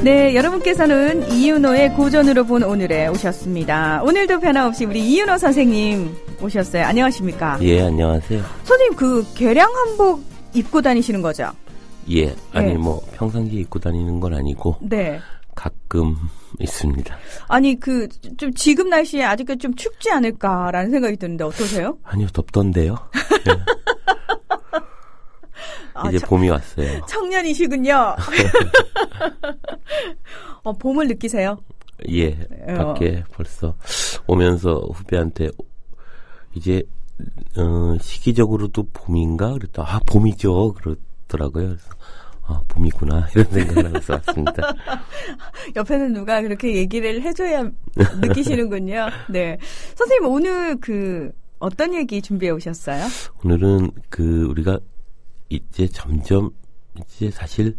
네, 여러분께서는 이윤호의 고전으로 본 오늘에 오셨습니다. 오늘도 변함없이 우리 이윤호 선생님 오셨어요. 안녕하십니까? 예, 안녕하세요. 선생님, 그 개량 한복 입고 다니시는 거죠? 예, 아니 네. 뭐 평상시에 입고 다니는 건 아니고 네. 가끔 있습니다. 아니 좀 지금 날씨에 아직까지 좀 춥지 않을까라는 생각이 드는데 어떠세요? 아니요, 덥던데요. 네. 이제 봄이 왔어요. 청년이시군요. 봄을 느끼세요? 예, 밖에 벌써 오면서 후배한테 이제 시기적으로도 봄인가 그랬다. 봄이죠. 그러더라고요. 그래서 봄이구나 이런 생각을 하면서 왔습니다. 옆에는 누가 그렇게 얘기를 해줘야 느끼시는군요. 네, 선생님 오늘 어떤 얘기 준비해 오셨어요? 오늘은 우리가 이제 점점 사실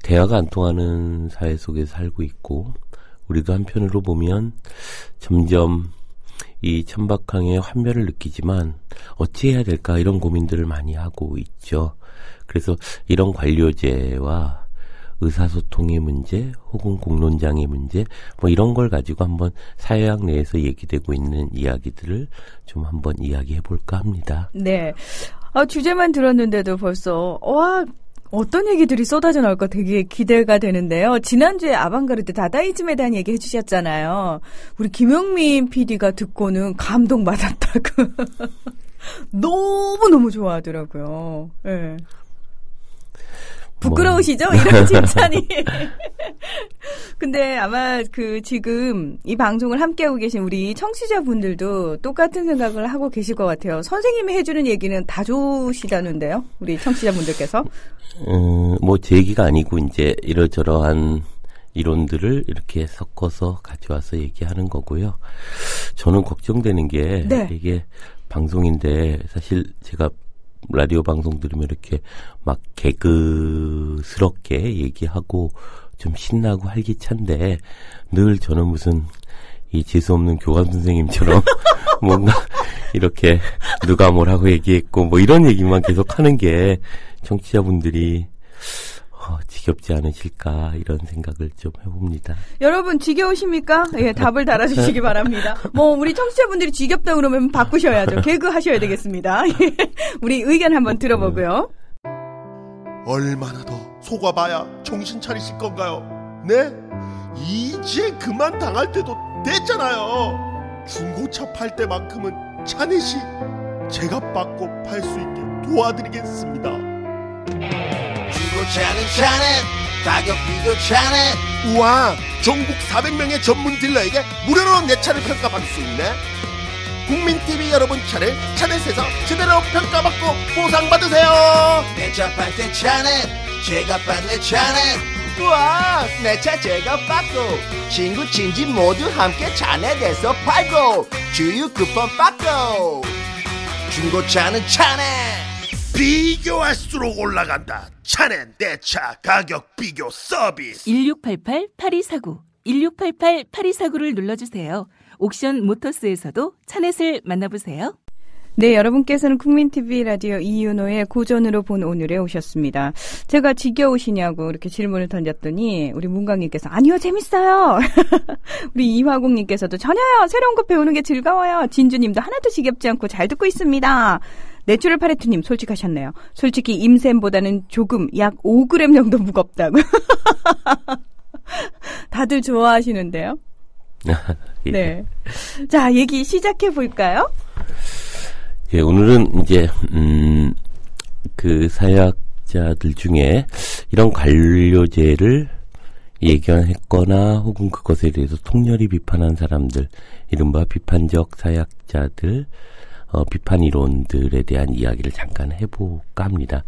대화가 안 통하는 사회 속에 살고 있고, 우리도 한편으로 보면 점점 이 천박항의 환멸을 느끼지만 어찌해야 될까 이런 고민들을 많이 하고 있죠. 그래서 이런 관료제와 의사소통의 문제 혹은 공론장의 문제 뭐 이런 걸 가지고 한번 사회학 내에서 얘기되고 있는 이야기들을 좀 한번 이야기해 볼까 합니다. 네. 주제만 들었는데도 벌써 어떤 얘기들이 쏟아져 나올까 되게 기대가 되는데요. 지난주에 아방가르드 다다이즘에 대한 얘기 해주셨잖아요. 우리 김영민 PD가 듣고는 감동받았다고. 너무너무 좋아하더라고요. 네. 부끄러우시죠? 이런 칭찬이. 근데 아마 지금 이 방송을 함께하고 계신 우리 청취자분들도 똑같은 생각을 하고 계실 것 같아요. 선생님이 해주는 얘기는 다 좋으시다는데요? 우리 청취자분들께서? 뭐 제 얘기가 아니고 이제 이러저러한 이론들을 이렇게 섞어서 가져와서 얘기하는 거고요. 저는 걱정되는 게 네. 이게 방송인데 사실 제가 라디오 방송 들으면 이렇게 막 개그스럽게 얘기하고 좀 신나고 활기찬데 늘 저는 무슨 이 재수없는 교감 선생님처럼 뭔가 이렇게 누가 뭐라고 얘기했고 뭐 이런 얘기만 계속 하는 게 청취자분들이 지겹지 않으실까 이런 생각을 좀 해봅니다. 여러분 지겨우십니까? 예, 답을 달아주시기 바랍니다. 우리 청취자분들이 지겹다 그러면 바꾸셔야죠. 개그 하셔야 되겠습니다. 우리 의견 한번 들어보고요. 얼마나 더 속아봐야 정신 차리실 건가요? 네? 이제 그만 당할 때도 됐잖아요. 중고차 팔 때만큼은 차넷이 제가 받고 팔 수 있게 도와드리겠습니다. 중고차는 차넷, 가격 비교 차넷. 우와, 전국 400명의 전문 딜러에게 무료로 내 차를 평가받을 수 있네. 국민TV 여러분 차를 차넷에서 제대로 평가받고 보상받으세요. 내 차 팔 때 차넷, 제가 받네 차넷. 우와, 내 차 제가 받고 친구 친지 모두 함께 차넷에서 팔고 주유 쿠폰 받고. 중고차는 차넷. 비교할수록 올라간다. 차넷 내 차 가격 비교 서비스. 1688-8249 1688-8249를 눌러주세요. 옥션 모터스에서도 차넷을 만나보세요. 네, 여러분께서는 국민TV 라디오 이윤호의 고전으로 본 오늘에 오셨습니다. 제가 지겨우시냐고 이렇게 질문을 던졌더니 우리 문광님께서 아니요, 재밌어요. 우리 이화공님께서도 전혀요, 새로운 거 배우는 게 즐거워요. 진주님도 하나도 지겹지 않고 잘 듣고 있습니다. 내추럴 파레트님 솔직하셨네요. 솔직히 임샘보다는 조금 약 5g 정도 무겁다고. 다들 좋아하시는데요. 예. 네. 자, 얘기 시작해 볼까요? 예, 오늘은 이제 사회학자들 중에 이런 관료제를 예견했거나 혹은 그것에 대해서 통렬히 비판한 사람들, 이른바 비판적 사회학자들, 비판 이론들에 대한 이야기를 잠깐 해볼까 합니다.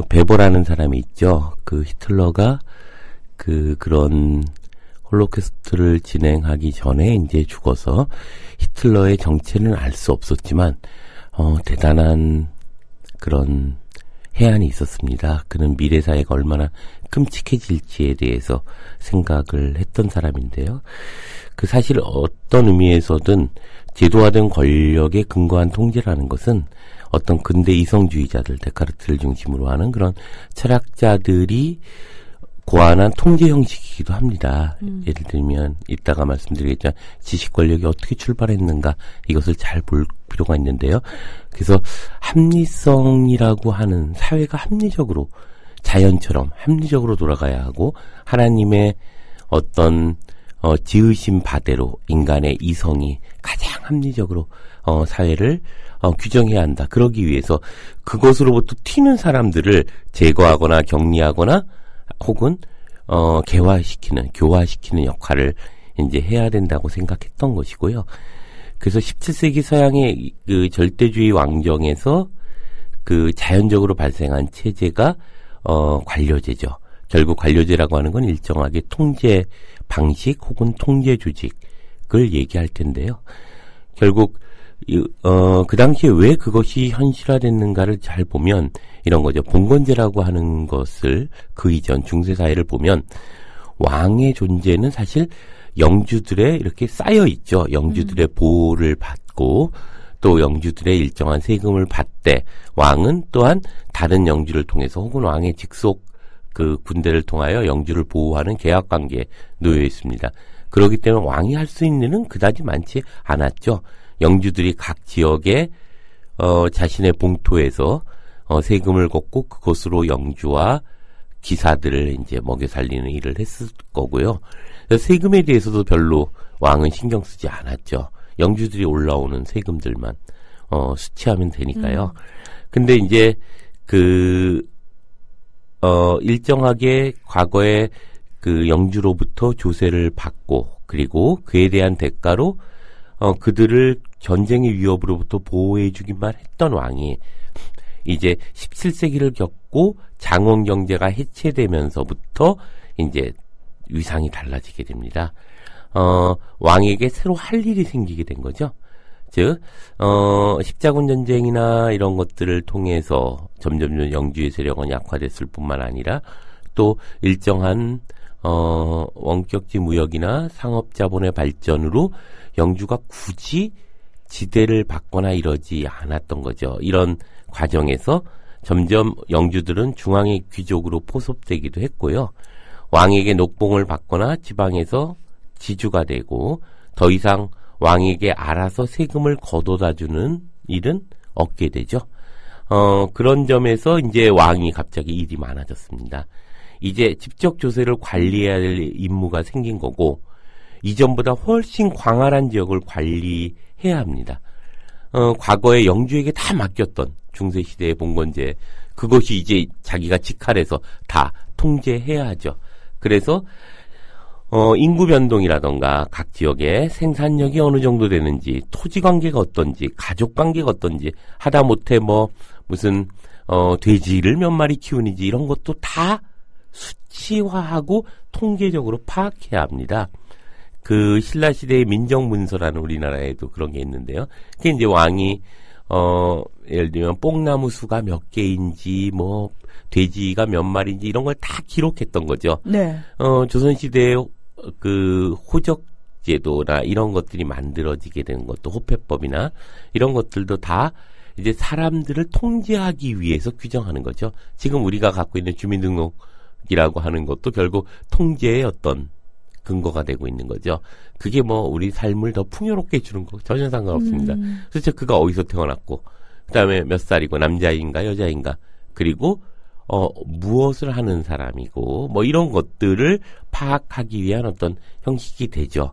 베버라는 사람이 있죠. 히틀러가 그런 홀로코스트를 진행하기 전에 이제 죽어서 히틀러의 정체는 알 수 없었지만 대단한 그런 해안이 있었습니다. 그는 미래 사회가 얼마나 끔찍해질지에 대해서 생각을 했던 사람인데요. 사실 어떤 의미에서든 제도화된 권력에 근거한 통제라는 것은 어떤 근대 이성주의자들, 데카르트를 중심으로 하는 그런 철학자들이 고안한 통제 형식이기도 합니다. 예를 들면 이따가 말씀드리겠지만 지식 권력이 어떻게 출발했는가 이것을 잘 볼 필요가 있는데요. 그래서 합리성이라고 하는 사회가 합리적으로 자연처럼 합리적으로 돌아가야 하고 하나님의 어떤 지으신 바대로 인간의 이성이 가장 합리적으로 사회를 규정해야 한다. 그러기 위해서 그것으로부터 튀는 사람들을 제거하거나 격리하거나 혹은 교화시키는 역할을 이제 해야 된다고 생각했던 것이고요. 그래서 17세기 서양의 그 절대주의 왕정에서 그 자연적으로 발생한 체제가 관료제죠. 결국 관료제라고 하는 건 일정하게 통제 방식 혹은 통제 조직을 얘기할 텐데요. 결국 그 당시에 왜 그것이 현실화됐는가를 잘 보면 이런 거죠. 봉건제라고 하는 것을 그 이전 중세사회를 보면 왕의 존재는 사실 영주들의 이렇게 쌓여 있죠. 영주들의 보호를 받고 또 영주들의 일정한 세금을 받되 왕은 또한 다른 영주를 통해서 혹은 왕의 직속 그 군대를 통하여 영주를 보호하는 계약관계에 놓여 있습니다. 그렇기 때문에 왕이 할 수 있는 일은 그다지 많지 않았죠. 영주들이 각 지역에 자신의 봉토에서 세금을 걷고 그것으로 영주와 기사들을 이제 먹여 살리는 일을 했을 거고요. 그래서 세금에 대해서도 별로 왕은 신경 쓰지 않았죠. 영주들이 올라오는 세금들만 수치하면 되니까요. 근데 이제 일정하게 과거에 그 영주로부터 조세를 받고 그리고 그에 대한 대가로 그들을 전쟁의 위협으로부터 보호해주기만 했던 왕이 이제 17세기를 겪고 장원 경제가 해체되면서부터 이제 위상이 달라지게 됩니다. 왕에게 새로 할 일이 생기게 된 거죠. 즉, 십자군 전쟁이나 이런 것들을 통해서 점점 영주의 세력은 약화됐을 뿐만 아니라 또 일정한 원격지 무역이나 상업 자본의 발전으로 영주가 굳이 지대를 받거나 이러지 않았던 거죠. 이런 과정에서 점점 영주들은 중앙의 귀족으로 포섭되기도 했고요. 왕에게 녹봉을 받거나 지방에서 지주가 되고 더 이상 왕에게 알아서 세금을 거둬다주는 일은 없게 되죠. 그런 점에서 이제 왕이 갑자기 일이 많아졌습니다. 이제 직접 조세를 관리해야 될 임무가 생긴 거고 이전보다 훨씬 광활한 지역을 관리해야 합니다. 과거에 영주에게 다 맡겼던 중세시대의 봉건제 그것이 이제 자기가 직할해서 다 통제해야 하죠. 그래서 인구 변동이라던가 각 지역의 생산력이 어느 정도 되는지 토지 관계가 어떤지 가족 관계가 어떤지 하다못해 무슨 돼지를 몇 마리 키우는지 이런 것도 다 수치화하고 통계적으로 파악해야 합니다. 그 신라시대의 민정문서라는 우리나라에도 그런 게 있는데요. 그게 이제 왕이 예를 들면 뽕나무 수가 몇 개인지 돼지가 몇 마리인지 이런 걸 다 기록했던 거죠. 네. 조선시대의 그 호적제도나 이런 것들이 만들어지게 되는 것도 호패법이나 이런 것들도 다 이제 사람들을 통제하기 위해서 규정하는 거죠. 지금 우리가 갖고 있는 주민등록이라고 하는 것도 결국 통제의 어떤 근거가 되고 있는 거죠. 그게 우리 삶을 더 풍요롭게 해주는 거 전혀 상관없습니다. 그래서 그가 어디서 태어났고 그다음에 몇 살이고 남자인가 여자인가 그리고 무엇을 하는 사람이고 이런 것들을 파악하기 위한 어떤 형식이 되죠.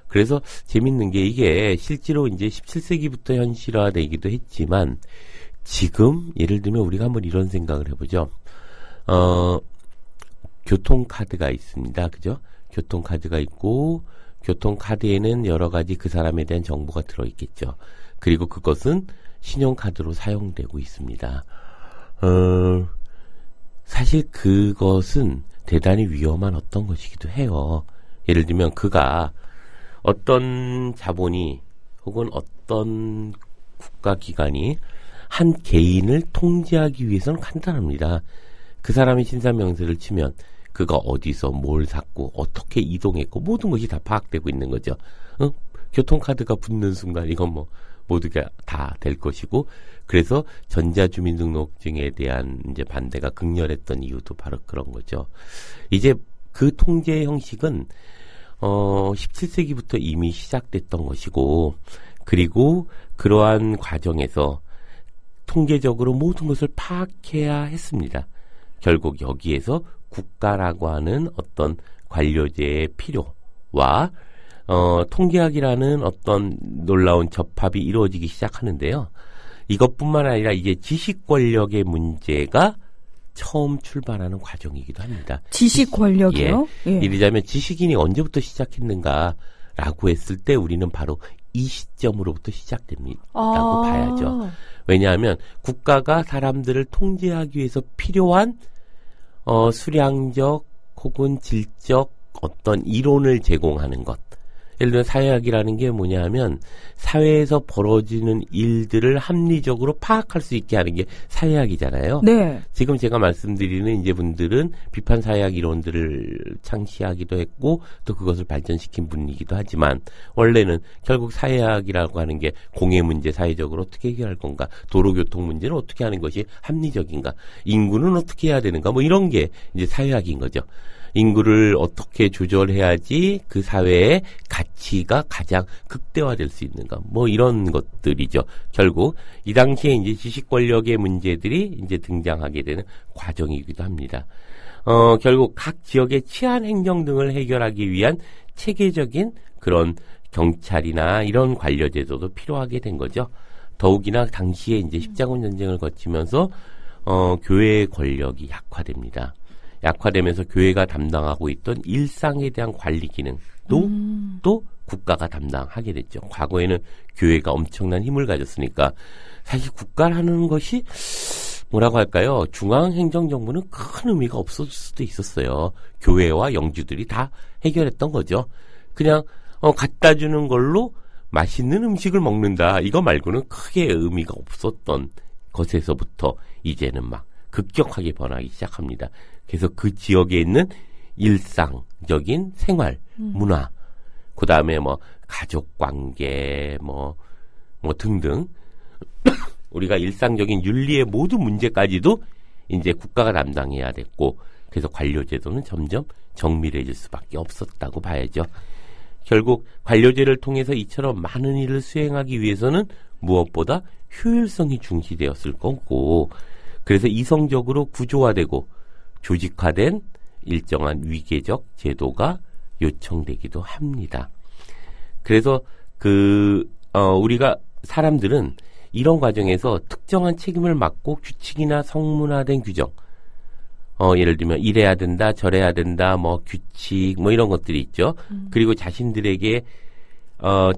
그래서 재밌는 게 이게 실제로 이제 17세기부터 현실화되기도 했지만 지금 예를 들면 우리가 한번 이런 생각을 해보죠. 교통카드가 있습니다. 그죠? 교통카드가 있고 교통카드에는 여러 가지 그 사람에 대한 정보가 들어있겠죠. 그리고 그것은 신용카드로 사용되고 있습니다. 사실 그것은 대단히 위험한 어떤 것이기도 해요. 예를 들면 그가 어떤 자본이 혹은 어떤 국가기관이 한 개인을 통제하기 위해서는 간단합니다. 그 사람의 신상명세를 치면 그가 어디서 뭘 샀고 어떻게 이동했고 모든 것이 다 파악되고 있는 거죠. 교통카드가 붙는 순간 이건 모두가 다 될 것이고, 그래서 전자주민등록증에 대한 이제 반대가 극렬했던 이유도 바로 그런 거죠. 이제 그 통제 형식은 17세기부터 이미 시작됐던 것이고, 그리고 그러한 과정에서 통계적으로 모든 것을 파악해야 했습니다. 결국 여기에서 국가라고 하는 어떤 관료제의 필요와 통계학이라는 어떤 놀라운 접합이 이루어지기 시작하는데요. 이것뿐만 아니라 이제 지식 권력의 문제가 처음 출발하는 과정이기도 합니다. 지식 권력이요? 예. 이르자면 지식인이 언제부터 시작했는가라고 했을 때 우리는 바로 이 시점으로부터 시작됩니다라고 봐야죠. 왜냐하면 국가가 사람들을 통제하기 위해서 필요한 수량적 혹은 질적 어떤 이론을 제공하는 것. 예를 들면 사회학이라는 게 뭐냐 하면 사회에서 벌어지는 일들을 합리적으로 파악할 수 있게 하는 게 사회학이잖아요. 네. 지금 제가 말씀드리는 이제 분들은 비판 사회학 이론들을 창시하기도 했고 또 그것을 발전시킨 분이기도 하지만 원래는 결국 사회학이라고 하는 게 공해 문제 사회적으로 어떻게 해결할 건가, 도로교통 문제는 어떻게 하는 것이 합리적인가, 인구는 어떻게 해야 되는가, 뭐 이런 게 이제 사회학인 거죠. 인구를 어떻게 조절해야지 그 사회의 가치가 가장 극대화될 수 있는가, 뭐 이런 것들이죠. 결국 이 당시에 이제 지식 권력의 문제들이 이제 등장하게 되는 과정이기도 합니다. 결국 각 지역의 치안 행정 등을 해결하기 위한 체계적인 그런 경찰이나 이런 관료 제도도 필요하게 된 거죠. 더욱이나 당시에 이제 십자군 전쟁을 거치면서 교회의 권력이 약화됩니다. 약화되면서 교회가 담당하고 있던 일상에 대한 관리 기능도 또 국가가 담당하게 됐죠. 과거에는 교회가 엄청난 힘을 가졌으니까 사실 국가라는 것이 뭐라고 할까요? 중앙행정정부는 큰 의미가 없었을 수도 있었어요. 교회와 영주들이 다 해결했던 거죠. 그냥 갖다 주는 걸로 맛있는 음식을 먹는다. 이거 말고는 크게 의미가 없었던 것에서부터 이제는 막 급격하게 변하기 시작합니다. 그래서 그 지역에 있는 일상적인 생활, 문화, 그 다음에 뭐 가족관계, 뭐 등등 우리가 일상적인 윤리의 모든 문제까지도 이제 국가가 담당해야 됐고, 그래서 관료제도는 점점 정밀해질 수밖에 없었다고 봐야죠. 결국 관료제를 통해서 이처럼 많은 일을 수행하기 위해서는 무엇보다 효율성이 중시되었을 거고, 그래서 이성적으로 구조화되고 조직화된 일정한 위계적 제도가 요청되기도 합니다. 그래서 우리가 사람들은 이런 과정에서 특정한 책임을 맡고 규칙이나 성문화된 규정, 예를 들면 이래야 된다, 저래야 된다, 뭐 규칙, 뭐 이런 것들이 있죠. 그리고 자신들에게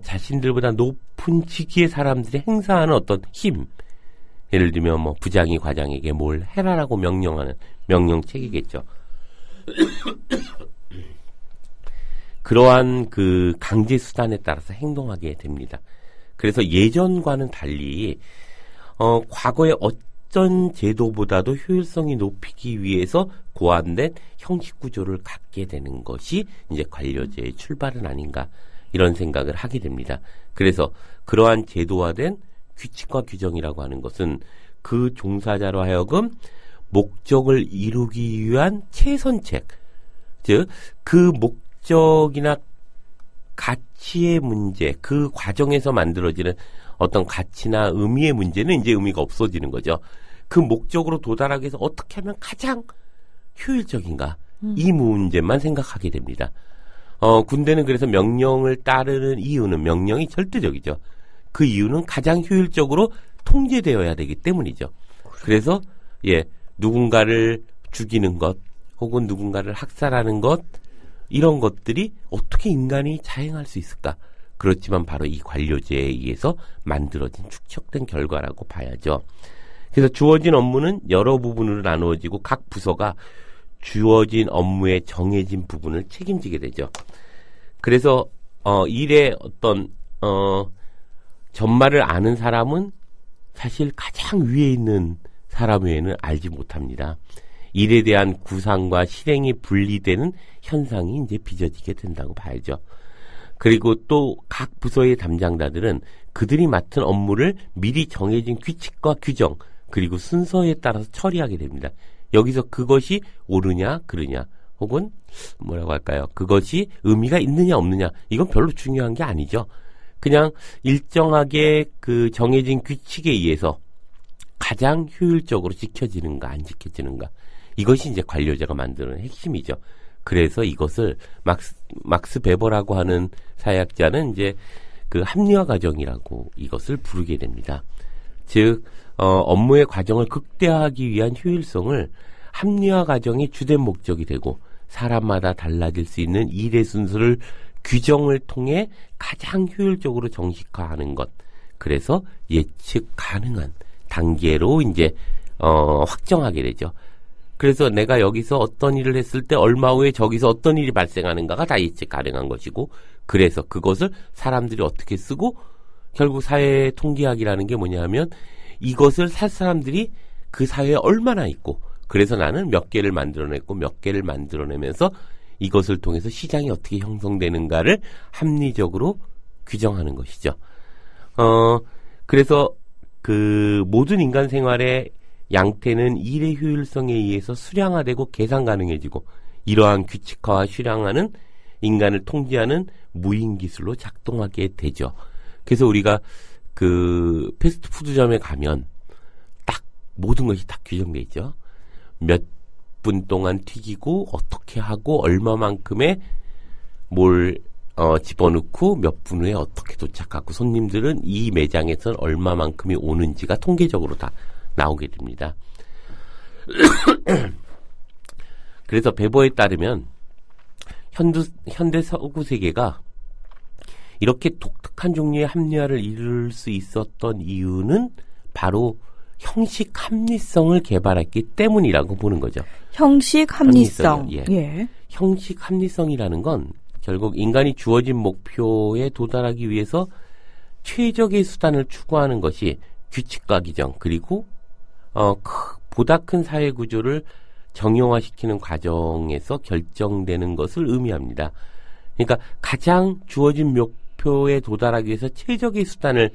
자신들보다 높은 직위의 사람들이 행사하는 어떤 힘, 예를 들면 뭐 부장이 과장에게 뭘 해라라고 명령하는 명령책이겠죠. 그러한 그 강제 수단에 따라서 행동하게 됩니다. 그래서 예전과는 달리 과거의 어떤 제도보다도 효율성이 높이기 위해서 고안된 형식 구조를 갖게 되는 것이 이제 관료제의 출발은 아닌가, 이런 생각을 하게 됩니다. 그래서 그러한 제도화된 규칙과 규정이라고 하는 것은 그 종사자로 하여금 목적을 이루기 위한 최선책, 즉 그 목적이나 가치의 문제, 그 과정에서 만들어지는 어떤 가치나 의미의 문제는 이제 의미가 없어지는 거죠. 그 목적으로 도달하기 위해서 어떻게 하면 가장 효율적인가, 이 문제만 생각하게 됩니다. 군대는 그래서 명령을 따르는 이유는, 명령이 절대적이죠. 그 이유는 가장 효율적으로 통제되어야 되기 때문이죠. 그래서 누군가를 죽이는 것 혹은 누군가를 학살하는 것, 이런 것들이 어떻게 인간이 자행할 수 있을까? 그렇지만 바로 이 관료제에 의해서 만들어진 축적된 결과라고 봐야죠. 그래서 주어진 업무는 여러 부분으로 나누어지고 각 부서가 주어진 업무에 정해진 부분을 책임지게 되죠. 그래서 일의 어떤 전말을 아는 사람은 사실 가장 위에 있는 사람 외에는 알지 못합니다. 일에 대한 구상과 실행이 분리되는 현상이 이제 빚어지게 된다고 봐야죠. 그리고 또 각 부서의 담당자들은 그들이 맡은 업무를 미리 정해진 규칙과 규정 그리고 순서에 따라서 처리하게 됩니다. 여기서 그것이 옳으냐 그르냐 혹은 뭐라고 할까요? 그것이 의미가 있느냐 없느냐 이건 별로 중요한 게 아니죠. 그냥 일정하게 그 정해진 규칙에 의해서 가장 효율적으로 지켜지는가 안 지켜지는가 이것이 이제 관료제가 만드는 핵심이죠. 그래서 이것을 막스 베버라고 하는 사회학자는 이제 그 합리화 과정이라고 이것을 부르게 됩니다. 즉 업무의 과정을 극대화하기 위한 효율성을 합리화 과정이 주된 목적이 되고 사람마다 달라질 수 있는 일의 순서를 규정을 통해 가장 효율적으로 정식화하는 것. 그래서 예측 가능한 단계로 이제 확정하게 되죠. 그래서 내가 여기서 어떤 일을 했을 때 얼마 후에 저기서 어떤 일이 발생하는가가 다 예측 가능한 것이고 그래서 그것을 사람들이 어떻게 쓰고 결국 사회 통계학이라는 게 뭐냐 하면 이것을 살 사람들이 그 사회에 얼마나 있고 그래서 나는 몇 개를 만들어냈고 몇 개를 만들어내면서 이것을 통해서 시장이 어떻게 형성되는가를 합리적으로 규정하는 것이죠. 그래서 그 모든 인간 생활의 양태는 일의 효율성에 의해서 수량화되고 계산 가능해지고 이러한 규칙화와 수량화는 인간을 통제하는 무인 기술로 작동하게 되죠. 그래서 우리가 그 패스트푸드점에 가면 딱 모든 것이 다 규정돼 있죠. 몇 분 동안 튀기고 어떻게 하고 얼마만큼의 뭘 집어넣고 몇 분 후에 어떻게 도착하고 손님들은 이 매장에서는 얼마만큼이 오는지가 통계적으로 다 나오게 됩니다. 그래서 베버에 따르면 현대 서구 세계가 이렇게 독특한 종류의 합리화를 이룰 수 있었던 이유는 바로 형식 합리성을 개발했기 때문이라고 보는 거죠. 형식 합리성. 예. 예. 형식 합리성이라는 건 결국 인간이 주어진 목표에 도달하기 위해서 최적의 수단을 추구하는 것이 규칙과 규정 그리고 보다 큰 사회 구조를 정형화시키는 과정에서 결정되는 것을 의미합니다. 그러니까 가장 주어진 목표에 도달하기 위해서 최적의 수단을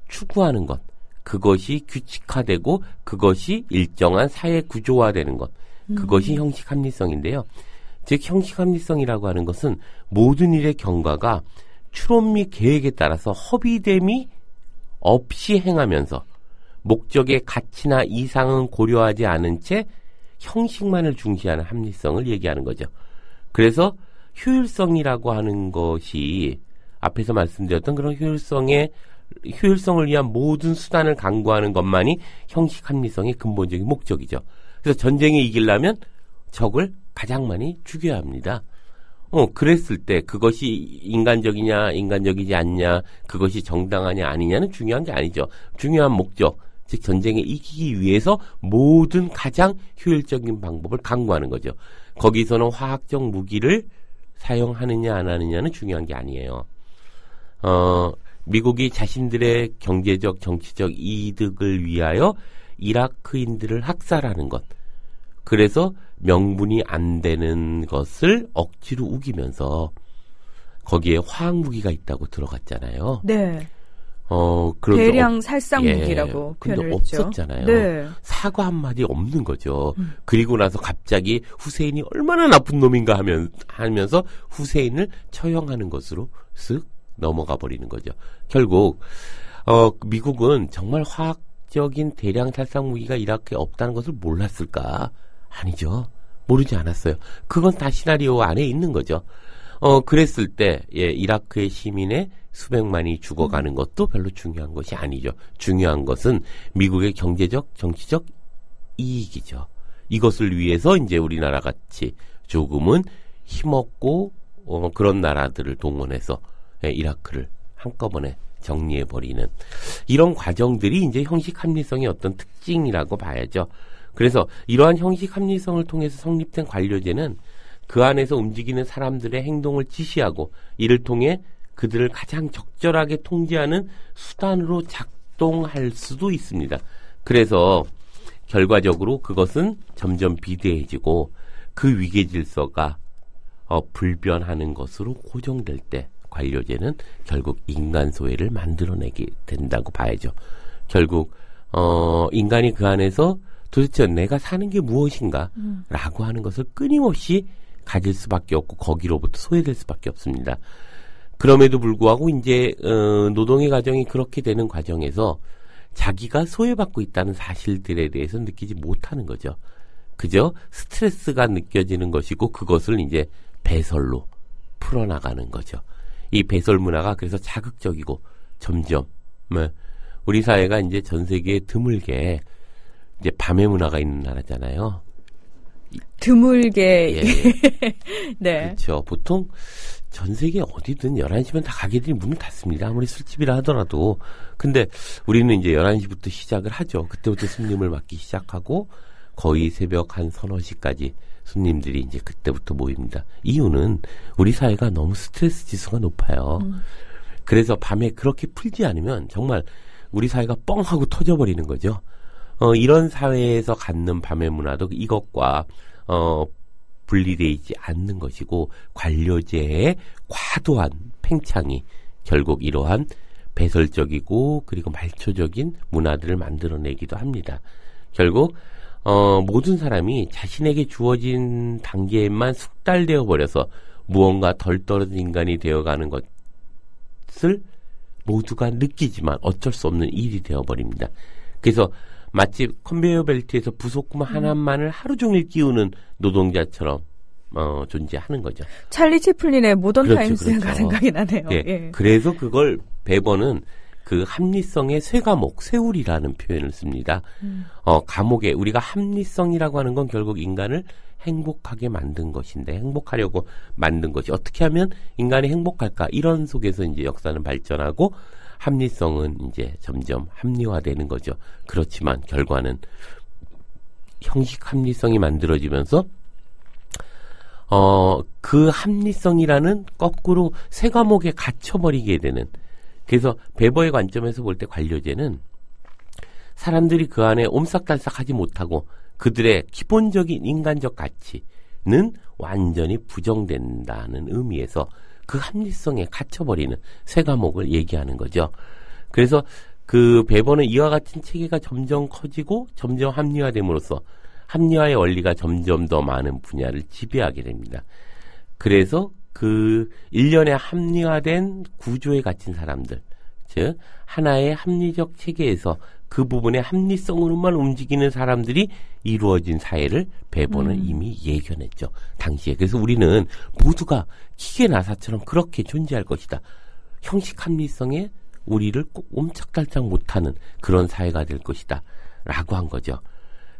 추구하는 것, 그것이 규칙화되고 그것이 일정한 사회 구조화되는 것, 그것이 형식 합리성인데요. 즉 형식 합리성이라고 하는 것은 모든 일의 경과가 추론 및 계획에 따라서 허비됨이 없이 행하면서 목적의 가치나 이상은 고려하지 않은 채 형식만을 중시하는 합리성을 얘기하는 거죠. 그래서 효율성이라고 하는 것이 앞에서 말씀드렸던 그런 효율성을 위한 모든 수단을 강구하는 것만이 형식 합리성의 근본적인 목적이죠. 그래서 전쟁에 이기려면 적을 가장 많이 죽여야 합니다. 그랬을 때 그것이 인간적이냐 인간적이지 않냐 그것이 정당하냐 아니냐는 중요한 게 아니죠. 중요한 목적, 즉 전쟁에 이기기 위해서 모든 가장 효율적인 방법을 강구하는 거죠. 거기서는 화학적 무기를 사용하느냐 안 하느냐는 중요한 게 아니에요. 미국이 자신들의 경제적 정치적 이득을 위하여 이라크인들을 학살하는 것, 그래서 명분이 안 되는 것을 억지로 우기면서 거기에 화학무기가 있다고 들어갔잖아요. 네. 대량 살상 무기라고 표현을 근데 했죠. 없었잖아요. 네. 사과 한마디 없는 거죠. 그리고 나서 갑자기 후세인이 얼마나 나쁜 놈인가 하면서 후세인을 처형하는 것으로 쓱 넘어가 버리는 거죠. 결국 미국은 정말 화학적인 대량 살상 무기가 이라크에 없다는 것을 몰랐을까? 아니죠. 모르지 않았어요. 그건 다 시나리오 안에 있는 거죠. 그랬을 때 이라크의 시민의 수백만이 죽어가는 것도 별로 중요한 것이 아니죠. 중요한 것은 미국의 경제적, 정치적 이익이죠. 이것을 위해서 이제 우리나라 같이 조금은 힘없고 그런 나라들을 동원해서 이라크를 한꺼번에 정리해버리는 이런 과정들이 이제 형식 합리성의 어떤 특징이라고 봐야죠. 그래서 이러한 형식 합리성을 통해서 성립된 관료제는 그 안에서 움직이는 사람들의 행동을 지시하고 이를 통해 그들을 가장 적절하게 통제하는 수단으로 작동할 수도 있습니다. 그래서 결과적으로 그것은 점점 비대해지고 그 위계 질서가 불변하는 것으로 고정될 때 관료제는 결국 인간 소외를 만들어내게 된다고 봐야죠. 결국 인간이 그 안에서 도대체 내가 사는 게 무엇인가 라고 하는 것을 끊임없이 가질 수밖에 없고 거기로부터 소외될 수밖에 없습니다. 그럼에도 불구하고 이제 노동의 과정이 그렇게 되는 과정에서 자기가 소외받고 있다는 사실들에 대해서 느끼지 못하는 거죠. 그저 스트레스가 느껴지는 것이고 그것을 이제 배설로 풀어나가는 거죠. 이 배설 문화가 그래서 자극적이고 점점 우리 사회가 이제 전 세계에 드물게 이제 밤의 문화가 있는 나라잖아요. 드물게. 예. 네. 그렇죠. 보통 전 세계 어디든 11시면 다 가게들이 문을 닫습니다. 아무리 술집이라 하더라도. 근데 우리는 이제 11시부터 시작을 하죠. 그때부터 손님을 맞기 시작하고 거의 새벽 한 서너 시까지 손님들이 이제 그때부터 모입니다. 이유는 우리 사회가 너무 스트레스 지수가 높아요. 그래서 밤에 그렇게 풀지 않으면 정말 우리 사회가 뻥 하고 터져버리는 거죠. 이런 사회에서 갖는 밤의 문화도 이것과 분리되어 있지 않는 것이고 관료제의 과도한 팽창이 결국 이러한 배설적이고 그리고 말초적인 문화들을 만들어내기도 합니다. 결국 모든 사람이 자신에게 주어진 단계에만 숙달되어 버려서 무언가 덜 떨어진 인간이 되어가는 것을 모두가 느끼지만 어쩔 수 없는 일이 되어버립니다. 그래서 마치 컨베이어 벨트에서 부속품 하나만을 하루 종일 끼우는 노동자처럼 존재하는 거죠. 찰리 채플린의 모던 그렇죠, 타임스가 그렇죠. 생각이 나네요. 예. 예. 그래서 그걸 베버는 그 합리성의 쇠과목, 쇠울이라는 표현을 씁니다. 감옥에 우리가 합리성이라고 하는 건 결국 인간을 행복하게 만든 것인데 행복하려고 만든 것이 어떻게 하면 인간이 행복할까? 이런 속에서 이제 역사는 발전하고 합리성은 이제 점점 합리화되는 거죠. 그렇지만 결과는 형식 합리성이 만들어지면서 그 합리성이라는 거꾸로 새 과목에 갇혀버리게 되는. 그래서 베버의 관점에서 볼 때 관료제는 사람들이 그 안에 옴싹달싹하지 못하고 그들의 기본적인 인간적 가치는 완전히 부정된다는 의미에서 그 합리성에 갇혀버리는 새 과목을 얘기하는 거죠. 그래서 그 베버는 이와 같은 체계가 점점 커지고 점점 합리화됨으로써 합리화의 원리가 점점 더 많은 분야를 지배하게 됩니다. 그래서 그 일련의 합리화된 구조에 갇힌 사람들, 즉 하나의 합리적 체계에서 그 부분의 합리성으로만 움직이는 사람들이 이루어진 사회를 베버는 이미 예견했죠. 당시에. 그래서 우리는 모두가 기계 나사처럼 그렇게 존재할 것이다. 형식 합리성에 우리를 꼭 옴짝달짝 못하는 그런 사회가 될 것이다. 라고 한 거죠.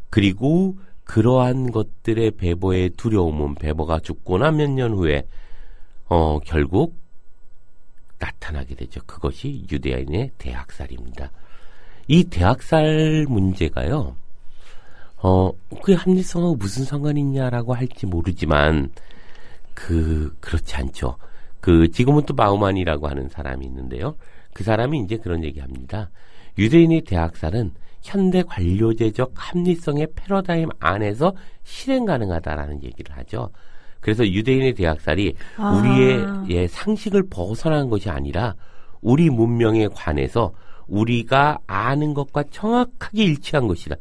그리고 그러한 것들의 베버의 두려움은 베버가 죽거나 몇 년 후에 결국 나타나게 되죠. 그것이 유대인의 대학살입니다. 이 대학살 문제가요, 그게 합리성하고 무슨 상관이 있냐라고 할지 모르지만, 그렇지 않죠. 지금은 또 바우만이라고 하는 사람이 있는데요. 그 사람이 이제 그런 얘기 합니다. 유대인의 대학살은 현대 관료제적 합리성의 패러다임 안에서 실행 가능하다라는 얘기를 하죠. 그래서 유대인의 대학살이 우리의 상식을 벗어난 것이 아니라 우리 문명에 관해서 우리가 아는 것과 정확하게 일치한 것이다.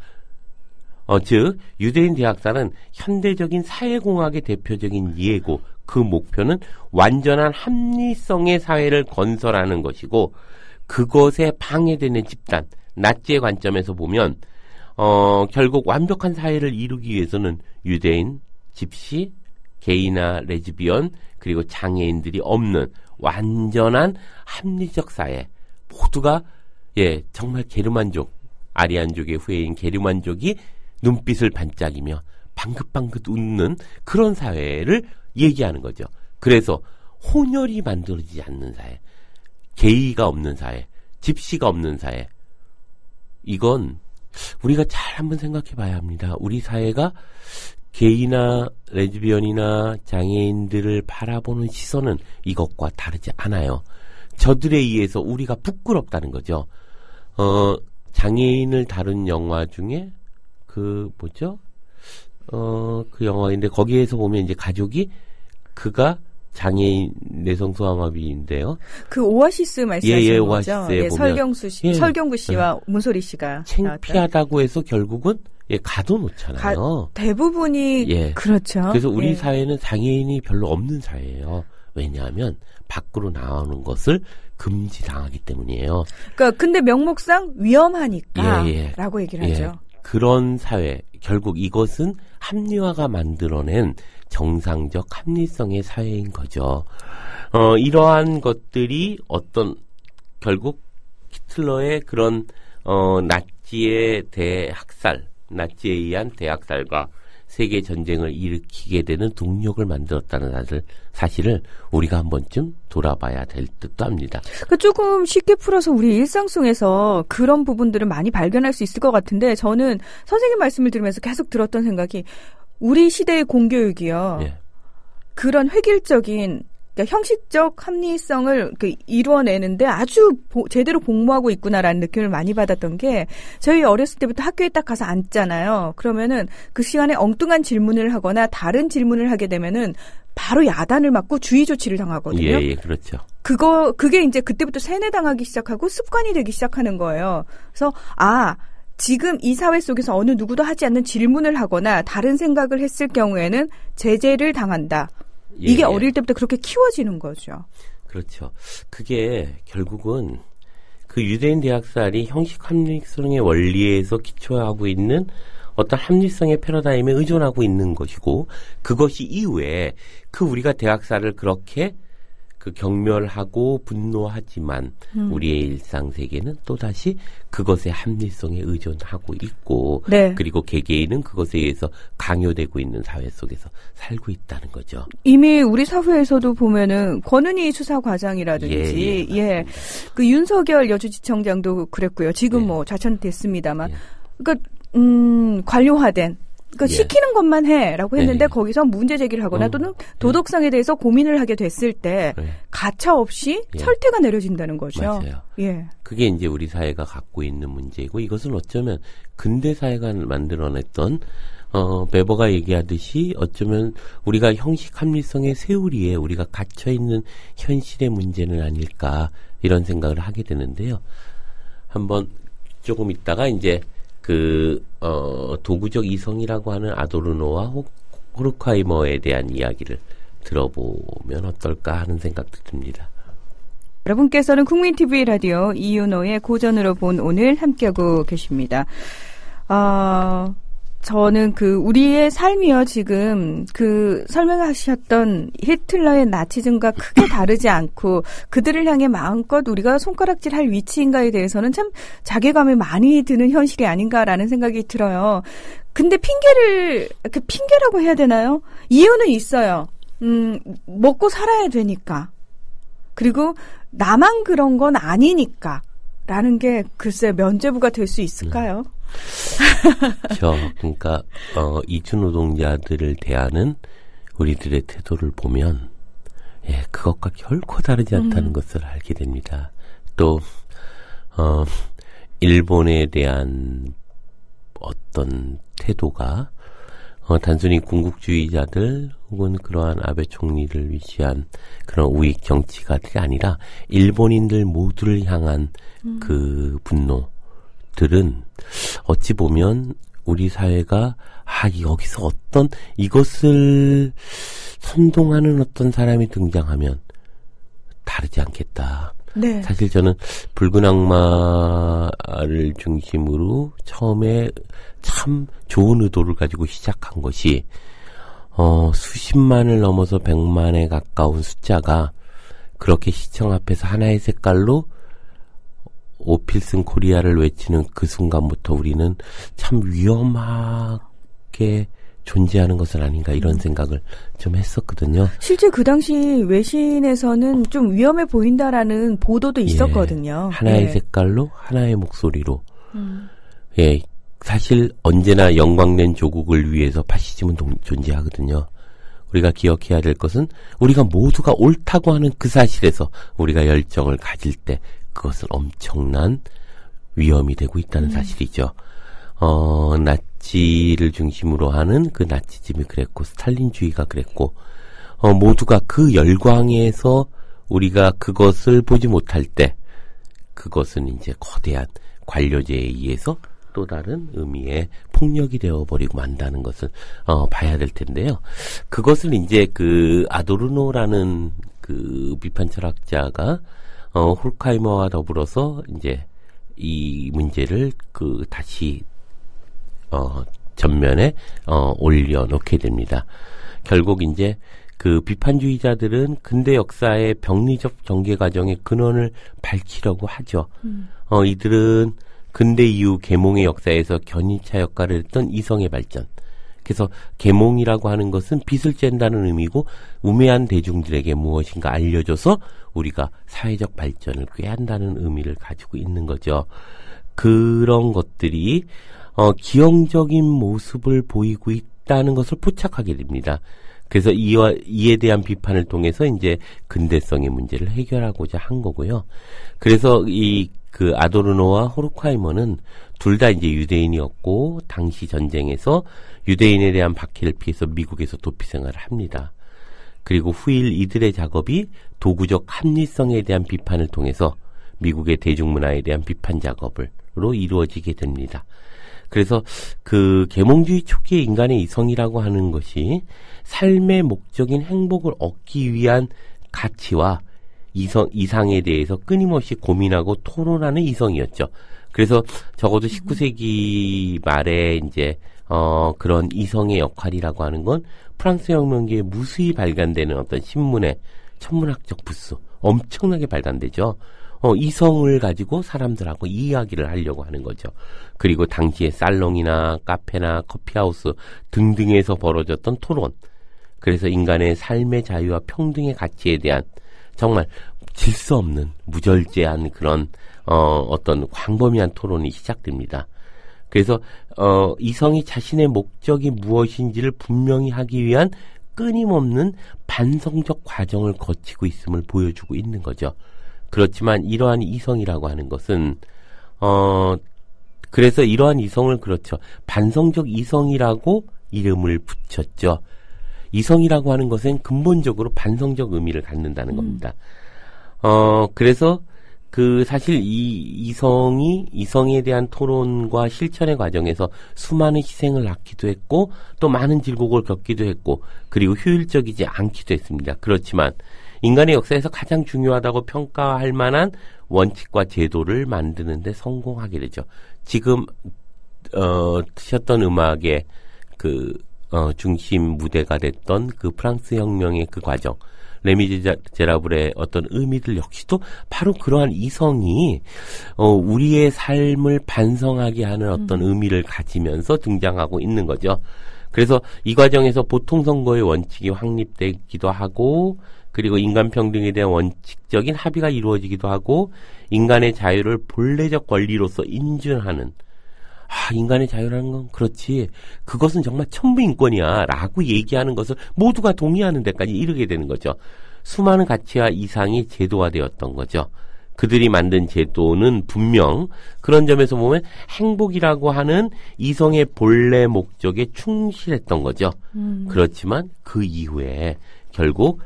즉 유대인 대학살은 현대적인 사회공학의 대표적인 예고 그 목표는 완전한 합리성의 사회를 건설하는 것이고 그것에 방해되는 집단, 나치의 관점에서 보면 결국 완벽한 사회를 이루기 위해서는 유대인, 집시, 게이나 레즈비언 그리고 장애인들이 없는 완전한 합리적 사회 모두가 정말 게르만족, 아리안족의 후예인 게르만족이 눈빛을 반짝이며 방긋방긋 웃는 그런 사회를 얘기하는 거죠. 그래서 혼혈이 만들어지지 않는 사회, 게이가 없는 사회, 집시가 없는 사회, 이건 우리가 잘 한번 생각해 봐야 합니다. 우리 사회가 게이나 레즈비언이나 장애인들을 바라보는 시선은 이것과 다르지 않아요. 저들에 의해서 우리가 부끄럽다는 거죠. 장애인을 다룬 영화 중에 그 영화인데 거기에서 보면 이제 가족이 그가 장애인 내성소아마비인데요. 그 오아시스 말씀하시는 거죠? 오아시스에 보면 설경구 씨와 문소리 씨가 창피하다고 해서 결국은 가둬놓잖아요. 대부분이 그렇죠. 그래서 우리 사회는 장애인이 별로 없는 사회예요. 왜냐하면 밖으로 나오는 것을 금지당하기 때문이에요. 그러니까 근데 명목상 위험하니까 라고 얘기를 하죠. 그런 사회, 결국 이것은 합리화가 만들어낸 정상적 합리성의 사회인 거죠. 이러한 것들이 결국 히틀러의 그런 나치의 나치에 의한 대학살과 세계 전쟁을 일으키게 되는 동력을 만들었다는 사실을 우리가 한 번쯤 돌아봐야 될 듯도 합니다. 그러니까 조금 쉽게 풀어서 우리 일상 속에서 그런 부분들을 많이 발견할 수 있을 것 같은데, 저는 선생님 말씀을 들으면서 계속 들었던 생각이, 우리 시대의 공교육이요. 그런 획일적인, 그러니까 형식적 합리성을 이루어내는데 아주 제대로 복무하고 있구나라는 느낌을 많이 받았던 게, 저희 어렸을 때부터 학교에 딱 가서 앉잖아요. 그러면은 그 시간에 엉뚱한 질문을 하거나 다른 질문을 하게 되면은 바로 야단을 맞고 주의 조치를 당하거든요. 그렇죠. 그게 이제 그때부터 세뇌당하기 시작하고 습관이 되기 시작하는 거예요. 그래서 지금 이 사회 속에서 어느 누구도 하지 않는 질문을 하거나 다른 생각을 했을 경우에는 제재를 당한다. 이게 어릴 때부터 그렇게 키워지는 거죠. 그렇죠. 그게 결국은 그 유대인 대학살이 형식 합리성의 원리에서 기초하고 있는 어떤 합리성의 패러다임에 의존하고 있는 것이고, 그것이 이후에 우리가 대학살을 그렇게 경멸하고 분노하지만 우리의 일상 세계는 또다시 그것의 합리성에 의존하고 있고, 그리고 개개인은 그것에 의해서 강요되고 있는 사회 속에서 살고 있다는 거죠. 이미 우리 사회에서도 보면은 권은희 수사과장이라든지 그 윤석열 여주지청장도 그랬고요. 지금 좌천됐습니다만, 그러니까 관료화된, 그러니까 시키는 것만 해라고 했는데 거기서 문제 제기를 하거나 또는 도덕성에 대해서 고민을 하게 됐을 때 가차 없이 철퇴가 내려진다는 거죠. 맞아요. 그게 이제 우리 사회가 갖고 있는 문제이고, 이것은 어쩌면 근대 사회가 만들어냈던 베버가 얘기하듯이 어쩌면 우리가 형식 합리성의 세우리에 우리가 갇혀 있는 현실의 문제는 아닐까, 이런 생각을 하게 되는데요. 한번 조금 있다가 이제 도구적 이성이라고 하는 아도르노와 호르카이머에 대한 이야기를 들어보면 어떨까 하는 생각도 듭니다. 여러분께서는 국민TV 라디오 이윤호의 고전으로 본 오늘 함께하고 계십니다. 저는 우리의 삶이요, 지금 설명하셨던 히틀러의 나치즘과 크게 다르지 않고 그들을 향해 마음껏 우리가 손가락질 할 위치인가에 대해서는 참 자괴감이 많이 드는 현실이 아닌가라는 생각이 들어요. 근데 핑계라고 해야 되나요? 이유는 있어요. 먹고 살아야 되니까. 그리고 나만 그런 건 아니니까. 라는 게 글쎄 면죄부가 될 수 있을까요? 그러니까 이주 노동자들을 대하는 우리들의 태도를 보면 그것과 결코 다르지 않다는 것을 알게 됩니다. 또 일본에 대한 어떤 태도가 단순히 군국주의자들 혹은 그러한 아베 총리를 위시한 그런 우익 정치가들이 아니라 일본인들 모두를 향한 그 분노들은 어찌 보면 우리 사회가 여기서 이것을 선동하는 어떤 사람이 등장하면 다르지 않겠다. 사실 저는 붉은 악마를 중심으로 처음에 참 좋은 의도를 가지고 시작한 것이 수십만을 넘어서 100만에 가까운 숫자가 그렇게 시청 앞에서 하나의 색깔로 오필슨 코리아를 외치는 그 순간부터 우리는 참 위험하게 존재하는 것은 아닌가, 이런 생각을 좀 했었거든요. 실제 그 당시 외신에서는 좀 위험해 보인다라는 보도도 있었거든요. 하나의 색깔로, 하나의 목소리로. 사실 언제나 영광된 조국을 위해서 파시즘은 존재하거든요. 우리가 기억해야 될 것은 우리가 모두가 옳다고 하는 그 사실에서 우리가 열정을 가질 때 그것은 엄청난 위험이 되고 있다는 사실이죠. 나치를 중심으로 하는 그 나치즘이 그랬고, 스탈린주의가 그랬고, 모두가 그 열광에서 우리가 그것을 보지 못할 때 그것은 이제 거대한 관료제에 의해서 또 다른 의미의 폭력이 되어버리고 만다는 것을 봐야 될 텐데요. 그것을 이제 그 아도르노라는 그 비판 철학자가 홀카이머와 더불어서 이제 이 문제를 그 다시 전면에 올려놓게 됩니다. 결국 이제 그 비판주의자들은 근대 역사의 병리적 전개 과정의 근원을 밝히려고 하죠. 이들은 근대 이후 계몽의 역사에서 견인차 역할을 했던 이성의 발전. 그래서 계몽이라고 하는 것은 빛을 쬐다는 의미고 우매한 대중들에게 무엇인가 알려줘서 우리가 사회적 발전을 꾀한다는 의미를 가지고 있는 거죠. 그런 것들이 기형적인 모습을 보이고 있다는 것을 포착하게 됩니다. 그래서 이에 대한 비판을 통해서 이제 근대성의 문제를 해결하고자 한 거고요. 그래서 그 아도르노와 호르카이머는 둘 다 이제 유대인이었고 당시 전쟁에서 유대인에 대한 박해를 피해서 미국에서 도피 생활을 합니다. 그리고 후일 이들의 작업이 도구적 합리성에 대한 비판을 통해서 미국의 대중문화에 대한 비판 작업으로 이루어지게 됩니다. 그래서 그 계몽주의 초기의 인간의 이성이라고 하는 것이 삶의 목적인 행복을 얻기 위한 가치와 이상에 대해서 끊임없이 고민하고 토론하는 이성이었죠. 그래서 적어도 19세기 말에 이제 그런 이성의 역할이라고 하는 건 프랑스 혁명기에 무수히 발간되는 어떤 신문의 천문학적 부수 엄청나게 발간되죠. 이성을 가지고 사람들하고 이야기를 하려고 하는 거죠. 그리고 당시에 살롱이나 카페나 커피하우스 등등에서 벌어졌던 토론. 그래서 인간의 삶의 자유와 평등의 가치에 대한 정말 질서 없는 무절제한 그런 어떤 광범위한 토론이 시작됩니다. 그래서 이성이 자신의 목적이 무엇인지를 분명히 하기 위한 끊임없는 반성적 과정을 거치고 있음을 보여주고 있는 거죠. 그렇지만 이러한 이성이라고 하는 것은 그래서 이러한 이성을 그렇죠. 반성적 이성이라고 이름을 붙였죠. 이성이라고 하는 것은 근본적으로 반성적 의미를 갖는다는 겁니다. 그래서 그 사실 이성에 대한 토론과 실천의 과정에서 수많은 희생을 낳기도 했고 또 많은 질곡을 겪기도 했고 그리고 효율적이지 않기도 했습니다. 그렇지만 인간의 역사에서 가장 중요하다고 평가할 만한 원칙과 제도를 만드는 데 성공하게 되죠. 지금 드셨던 음악의 그 중심 무대가 됐던 그 프랑스 혁명의 그 과정, 레미제라블의 어떤 의미들 역시도 바로 그러한 이성이 우리의 삶을 반성하게 하는 어떤 의미를 가지면서 등장하고 있는 거죠. 그래서 이 과정에서 보통 선거의 원칙이 확립되기도 하고 그리고 인간 평등에 대한 원칙적인 합의가 이루어지기도 하고 인간의 자유를 본래적 권리로서 인준하는 인간의 자유라는 건 그렇지 그것은 정말 천부인권이야 라고 얘기하는 것을 모두가 동의하는 데까지 이르게 되는 거죠. 수많은 가치와 이상이 제도화되었던 거죠. 그들이 만든 제도는 분명 그런 점에서 보면 행복이라고 하는 이성의 본래 목적에 충실했던 거죠. 그렇지만 그 이후에 결국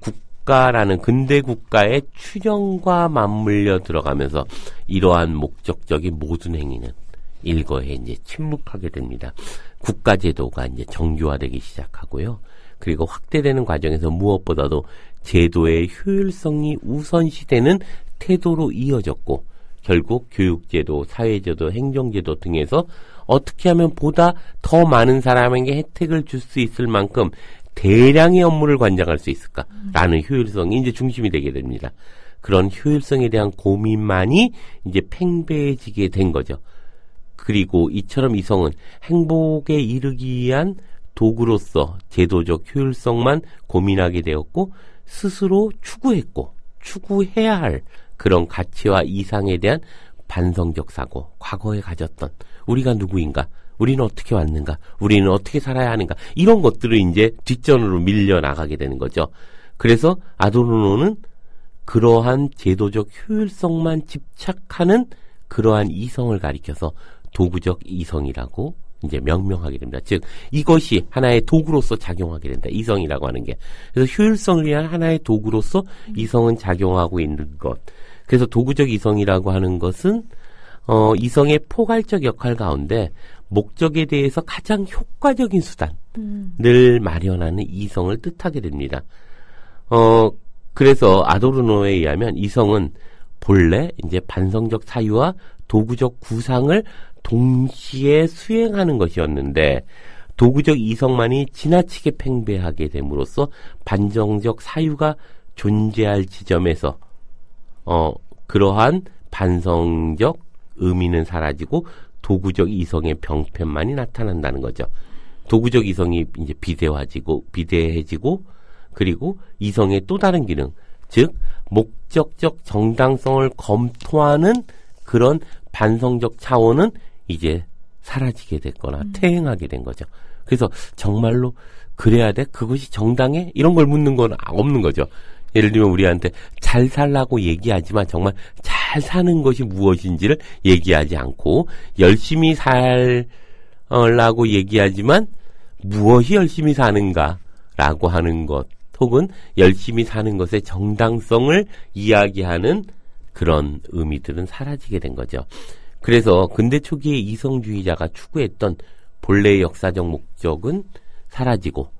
국가라는 근대 국가의 추령과 맞물려 들어가면서 이러한 목적적인 모든 행위는 일거에 이제 침묵하게 됩니다. 국가제도가 이제 정교화되기 시작하고요. 그리고 확대되는 과정에서 무엇보다도 제도의 효율성이 우선시되는 태도로 이어졌고 결국 교육제도, 사회제도, 행정제도 등에서 어떻게 하면 보다 더 많은 사람에게 혜택을 줄 수 있을 만큼 대량의 업무를 관장할 수 있을까라는 효율성이 이제 중심이 되게 됩니다. 그런 효율성에 대한 고민만이 이제 팽배해지게 된 거죠. 그리고 이처럼 이성은 행복에 이르기 위한 도구로서 제도적 효율성만 고민하게 되었고 스스로 추구했고 추구해야 할 그런 가치와 이상에 대한 반성적 사고, 과거에 가졌던 우리가 누구인가, 우리는 어떻게 왔는가, 우리는 어떻게 살아야 하는가 이런 것들을 이제 뒷전으로 밀려나가게 되는 거죠. 그래서 아도르노는 그러한 제도적 효율성만 집착하는 그러한 이성을 가리켜서 도구적 이성이라고 이제 명명하게 됩니다. 즉 이것이 하나의 도구로서 작용하게 된다. 이성이라고 하는 게. 그래서 효율성을 위한 하나의 도구로서 이성은 작용하고 있는 것. 그래서 도구적 이성이라고 하는 것은 이성의 포괄적 역할 가운데 목적에 대해서 가장 효과적인 수단을 마련하는 이성을 뜻하게 됩니다. 그래서 아도르노에 의하면 이성은 본래 이제 반성적 사유와 도구적 구상을 동시에 수행하는 것이었는데 도구적 이성만이 지나치게 팽배하게 됨으로써 반성적 사유가 존재할 지점에서 그러한 반성적 의미는 사라지고 도구적 이성의 병폐만이 나타난다는 거죠. 도구적 이성이 이제 비대해지고 그리고 이성의 또 다른 기능, 즉 목적적 정당성을 검토하는 그런 반성적 차원은 이제 사라지게 됐거나 퇴행하게 된 거죠. 그래서 정말로 그래야 돼? 그것이 정당해? 이런 걸 묻는 건 없는 거죠. 예를 들면 우리한테 잘 살라고 얘기하지만 정말 잘 사는 것이 무엇인지를 얘기하지 않고 열심히 살라고 얘기하지만 무엇이 열심히 사는가라고 하는 것 혹은 열심히 사는 것의 정당성을 이야기하는 그런 의미들은 사라지게 된 거죠. 그래서 근대 초기의 이성주의자가 추구했던 본래의 역사적 목적은 사라지고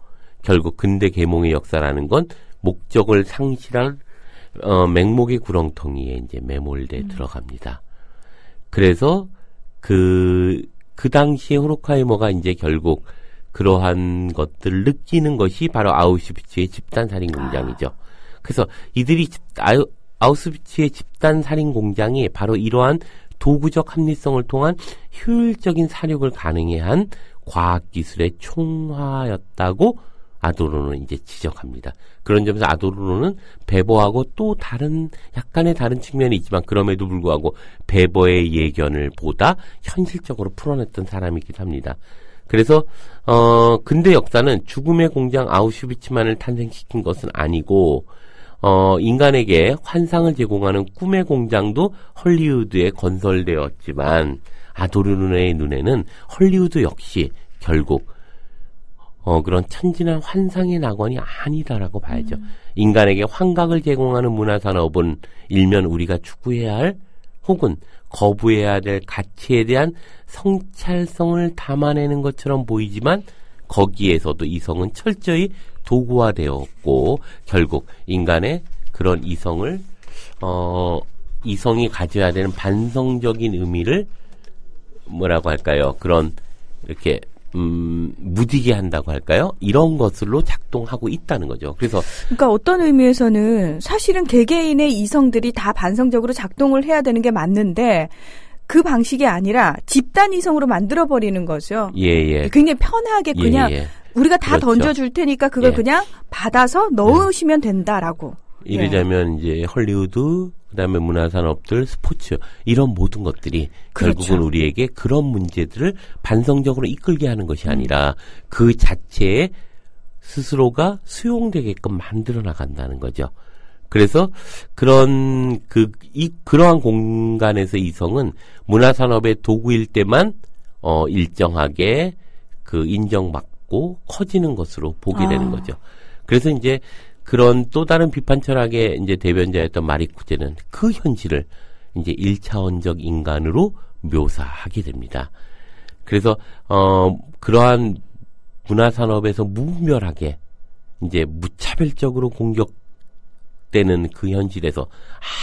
결국 근대 계몽의 역사라는 건 목적을 상실한 맹목의 구렁텅이에 이제 매몰돼 들어갑니다. 그래서 그 당시에 호르카이머가 이제 결국 그러한 것들을 느끼는 것이 바로 아우슈비츠의 집단살인 공장이죠. 그래서 이들이 아우슈비츠의 집단살인 공장이 바로 이러한 도구적 합리성을 통한 효율적인 사륙을 가능해 한 과학기술의 총화였다고 아도르노는 이제 지적합니다. 그런 점에서 아도르노는 베버하고 또 약간의 다른 측면이 있지만 그럼에도 불구하고 베버의 예견을 보다 현실적으로 풀어냈던 사람이기도 합니다. 그래서 근대 역사는 죽음의 공장 아우슈비츠만을 탄생시킨 것은 아니고 인간에게 환상을 제공하는 꿈의 공장도 헐리우드에 건설되었지만 아도르노의 눈에는 헐리우드 역시 결국 그런 천진한 환상의 낙원이 아니다라고 봐야죠. 인간에게 환각을 제공하는 문화산업은 일면 우리가 추구해야 할 혹은 거부해야 될 가치에 대한 성찰성을 담아내는 것처럼 보이지만 거기에서도 이성은 철저히 도구화되었고 결국 인간의 그런 이성이 가져야 되는 반성적인 의미를 뭐라고 할까요? 그런 이렇게 무디게 한다고 할까요? 이런 것으로 작동하고 있다는 거죠. 그러니까 어떤 의미에서는 사실은 개개인의 이성들이 다 반성적으로 작동을 해야 되는 게 맞는데 그 방식이 아니라 집단 이성으로 만들어버리는 거죠. 예. 굉장히 편하게 그냥 우리가 다 그렇죠. 던져줄 테니까 그걸 그냥 받아서 넣으시면 된다라고. 이러자면 이제 헐리우드, 그다음에 문화산업들, 스포츠 이런 모든 것들이 그렇죠. 결국은 우리에게 그런 문제들을 반성적으로 이끌게 하는 것이 아니라 그 자체에 스스로가 수용되게끔 만들어 나간다는 거죠. 그래서 그러한 공간에서 이성은 문화산업의 도구일 때만 일정하게 인정받고 커지는 것으로 보게 되는 거죠. 그래서 이제 그런 또 다른 비판 철학의 이제 대변자였던 마리쿠제는 그 현실을 이제 1차원적 인간으로 묘사하게 됩니다. 그래서 그러한 문화산업에서 무분별하게 이제 무차별적으로 공격되는 그 현실에서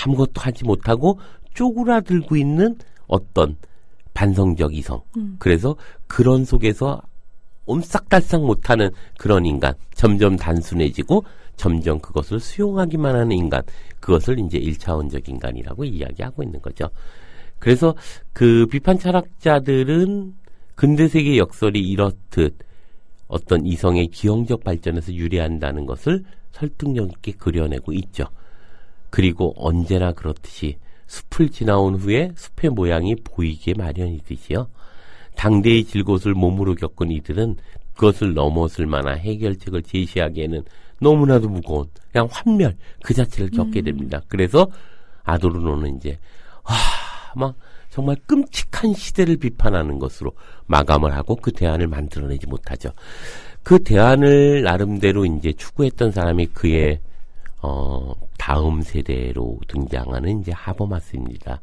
아무것도 하지 못하고 쪼그라들고 있는 어떤 반성적 이성. 그래서 그런 속에서 옴싹달싹 못하는 그런 인간, 점점 단순해지고 점점 그것을 수용하기만 하는 인간, 그것을 이제 1차원적 인간이라고 이야기하고 있는 거죠. 그래서 그 비판 철학자들은 근대세계 역설이 이렇듯 어떤 이성의 기형적 발전에서 유래한다는 것을 설득력 있게 그려내고 있죠. 그리고 언제나 그렇듯이 숲을 지나온 후에 숲의 모양이 보이게 마련이듯이요. 당대의 질것을 몸으로 겪은 이들은 그것을 넘어설 만한 해결책을 제시하기에는 너무나도 무거운 그냥 환멸 그 자체를 겪게 됩니다. 그래서 아도르노는 이제 막 정말 끔찍한 시대를 비판하는 것으로 마감을 하고 그 대안을 만들어내지 못하죠. 그 대안을 나름대로 이제 추구했던 사람이 그의 다음 세대로 등장하는 이제 하버마스입니다.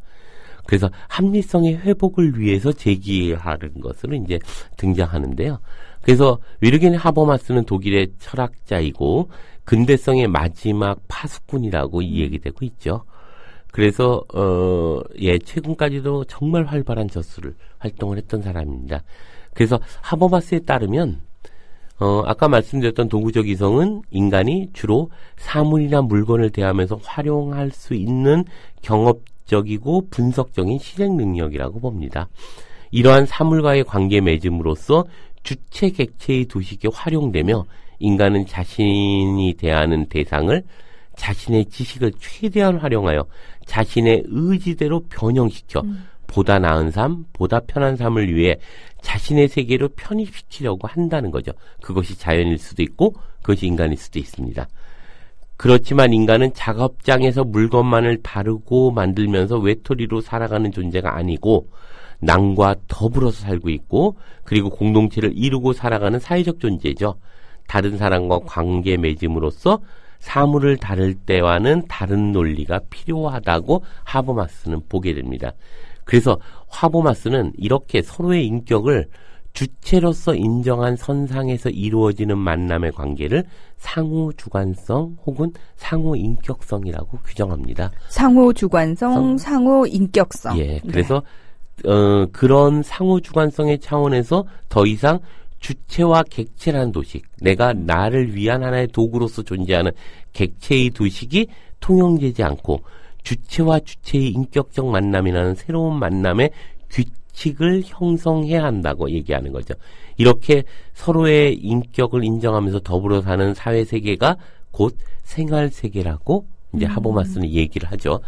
그래서 합리성의 회복을 위해서 제기하는 것으로 이제 등장하는데요. 그래서 위르겐 하버마스는 독일의 철학자이고 근대성의 마지막 파수꾼이라고 이야기되고 있죠. 그래서 최근까지도 정말 활발한 활동을 했던 사람입니다. 그래서 하버마스에 따르면 아까 말씀드렸던 도구적 이성은 인간이 주로 사물이나 물건을 대하면서 활용할 수 있는 경업적이고 분석적인 실행 능력이라고 봅니다. 이러한 사물과의 관계 맺음으로써 주체 객체의 도식이 활용되며 인간은 자신이 대하는 대상을 자신의 지식을 최대한 활용하여 자신의 의지대로 변형시켜 보다 나은 삶, 보다 편한 삶을 위해 자신의 세계로 편입시키려고 한다는 거죠. 그것이 자연일 수도 있고 그것이 인간일 수도 있습니다. 그렇지만 인간은 작업장에서 물건만을 다루고 만들면서 외톨이로 살아가는 존재가 아니고 남과 더불어서 살고 있고 그리고 공동체를 이루고 살아가는 사회적 존재죠. 다른 사람과 관계 맺음으로써 사물을 다룰 때와는 다른 논리가 필요하다고 하버마스는 보게 됩니다. 그래서 하버마스는 이렇게 서로의 인격을 주체로서 인정한 선상에서 이루어지는 만남의 관계를 상호주관성 혹은 상호인격성이라고 규정합니다. 상호주관성, 상호인격성. 예, 그래서 그런 상호주관성의 차원에서 더 이상 주체와 객체라는 도식, 내가 나를 위한 하나의 도구로서 존재하는 객체의 도식이 통용되지 않고 주체와 주체의 인격적 만남이라는 새로운 만남의 규칙을 형성해야 한다고 얘기하는 거죠. 이렇게 서로의 인격을 인정하면서 더불어 사는 사회세계가 곧 생활세계라고 이제 하버마스는 얘기를 하죠.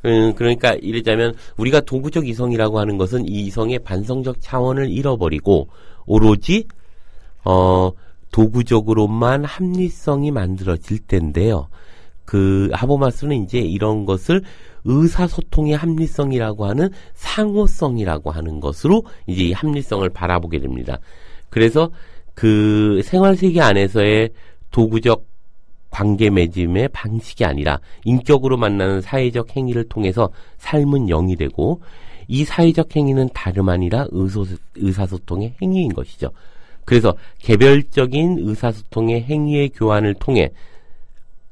그러니까 이러자면 우리가 도구적 이성이라고 하는 것은 이 이성의 반성적 차원을 잃어버리고 오로지 도구적으로만 합리성이 만들어질 텐데요. 그 하버마스는 이제 이런 것을 의사소통의 합리성이라고 하는 상호성이라고 하는 것으로 이제 이 합리성을 바라보게 됩니다. 그래서 그 생활세계 안에서의 도구적 관계 맺음의 방식이 아니라 인격으로 만나는 사회적 행위를 통해서 삶은 영이 되고 이 사회적 행위는 다름 아니라 의사소통의 행위인 것이죠. 그래서 개별적인 의사소통의 행위의 교환을 통해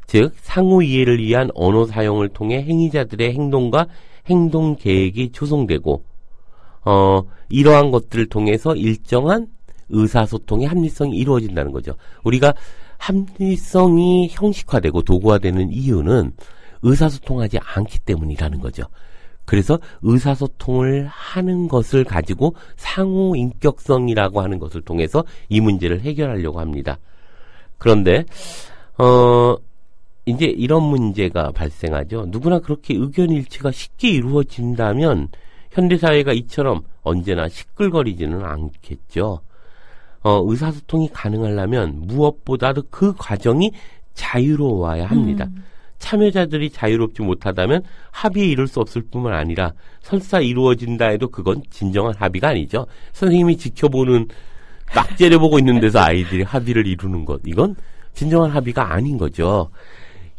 즉 상호 이해를 위한 언어 사용을 통해 행위자들의 행동과 행동 계획이 조성되고 이러한 것들을 통해서 일정한 의사소통의 합리성이 이루어진다는 거죠. 우리가 합리성이 형식화되고 도구화되는 이유는 의사소통하지 않기 때문이라는 거죠. 그래서 의사소통을 하는 것을 가지고 상호인격성이라고 하는 것을 통해서 이 문제를 해결하려고 합니다. 그런데 이제 이런 문제가 발생하죠. 누구나 그렇게 의견 일치가 쉽게 이루어진다면 현대사회가 이처럼 언제나 시끌거리지는 않겠죠. 의사소통이 가능하려면 무엇보다도 그 과정이 자유로워야 합니다. 참여자들이 자유롭지 못하다면 합의에 이를 수 없을 뿐만 아니라 설사 이루어진다 해도 그건 진정한 합의가 아니죠. 선생님이 지켜보는 낙제를 보고 있는 데서 아이들이 합의를 이루는 것, 이건 진정한 합의가 아닌 거죠.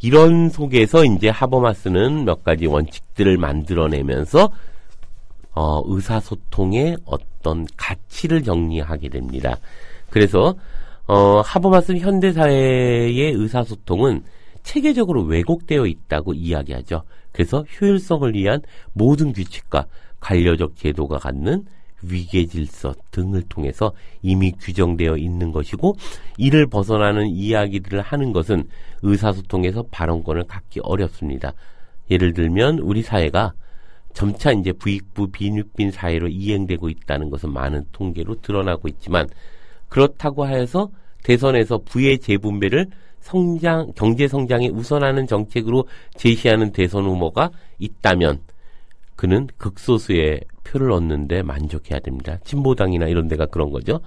이런 속에서 이제 하버마스는 몇 가지 원칙들을 만들어내면서 의사소통의 어떤 가치를 정리하게 됩니다. 그래서 하버마스는 현대사회의 의사소통은 체계적으로 왜곡되어 있다고 이야기하죠. 그래서 효율성을 위한 모든 규칙과 관료적 제도가 갖는 위계질서 등을 통해서 이미 규정되어 있는 것이고 이를 벗어나는 이야기들을 하는 것은 의사소통에서 발언권을 갖기 어렵습니다. 예를 들면 우리 사회가 점차 이제 부익부 빈익빈 사회로 이행되고 있다는 것은 많은 통계로 드러나고 있지만 그렇다고 해서 대선에서 부의 재분배를 경제 성장에 우선하는 정책으로 제시하는 대선 후보가 있다면 그는 극소수의 표를 얻는데 만족해야 됩니다. 진보당이나 이런 데가 그런 거죠.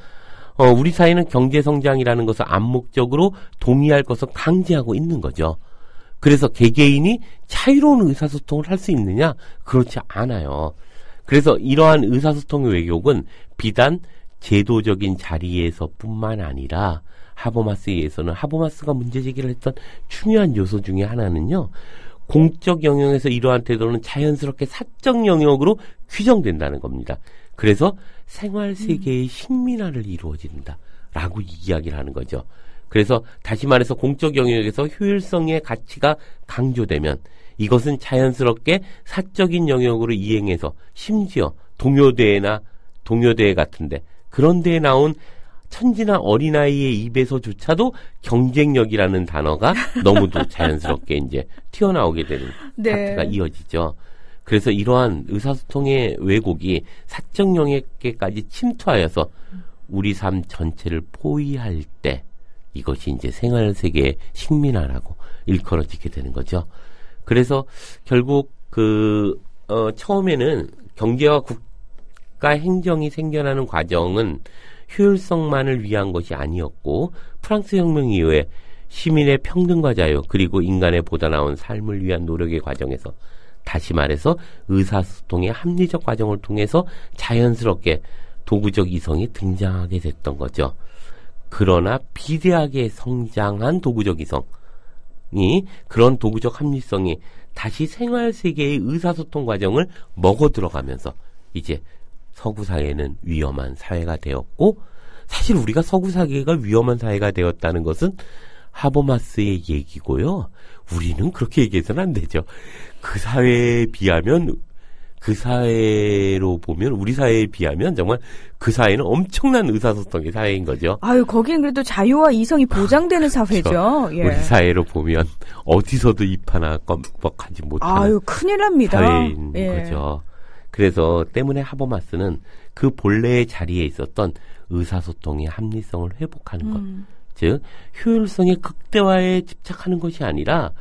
우리 사회는 경제 성장이라는 것을 암묵적으로 동의할 것을 강제하고 있는 거죠. 그래서 개개인이 자유로운 의사소통을 할 수 있느냐? 그렇지 않아요. 그래서 이러한 의사소통의 왜곡은 비단 제도적인 자리에서뿐만 아니라 하버마스에 의해서는 하버마스가 문제제기를 했던 중요한 요소 중에 하나는요. 공적 영역에서 이러한 태도는 자연스럽게 사적 영역으로 규정된다는 겁니다. 그래서 생활세계의 식민화를 이루어진다라고 이야기를 하는 거죠. 그래서 다시 말해서 공적 영역에서 효율성의 가치가 강조되면 이것은 자연스럽게 사적인 영역으로 이행해서 심지어 동요대회 같은데 그런 데에 나온 천지나 어린아이의 입에서조차도 경쟁력이라는 단어가 너무도 자연스럽게 이제 튀어나오게 되는 사태가 이어지죠. 그래서 이러한 의사소통의 왜곡이 사적 영역에까지 침투하여서 우리 삶 전체를 포위할 때 이것이 이제 생활세계의 식민화라고 일컬어지게 되는 거죠. 그래서 결국 처음에는 경제와 국가 행정이 생겨나는 과정은 효율성만을 위한 것이 아니었고 프랑스 혁명 이후에 시민의 평등과 자유 그리고 인간의 보다 나은 삶을 위한 노력의 과정에서 다시 말해서 의사소통의 합리적 과정을 통해서 자연스럽게 도구적 이성이 등장하게 됐던 거죠. 그러나 비대하게 성장한 도구적 이성이 그런 도구적 합리성이 다시 생활세계의 의사소통 과정을 먹어 들어가면서 이제 서구 사회는 위험한 사회가 되었고 사실 우리가 서구 사회가 위험한 사회가 되었다는 것은 하버마스의 얘기고요. 우리는 그렇게 얘기해서는 안 되죠. 그 사회에 비하면 그 사회로 보면 우리 사회에 비하면 정말 그 사회는 엄청난 의사소통의 사회인 거죠. 아유, 거기는 그래도 자유와 이성이 보장되는 사회죠. 그렇죠. 예. 우리 사회로 보면 어디서도 입 하나 껌뻑하지 못하는 아유, 큰일 납니다. 사회인 예. 거죠. 그래서 때문에 하버마스는 그 본래의 자리에 있었던 의사소통의 합리성을 회복하는 것. 즉 효율성의 극대화에 집착하는 것이 아니라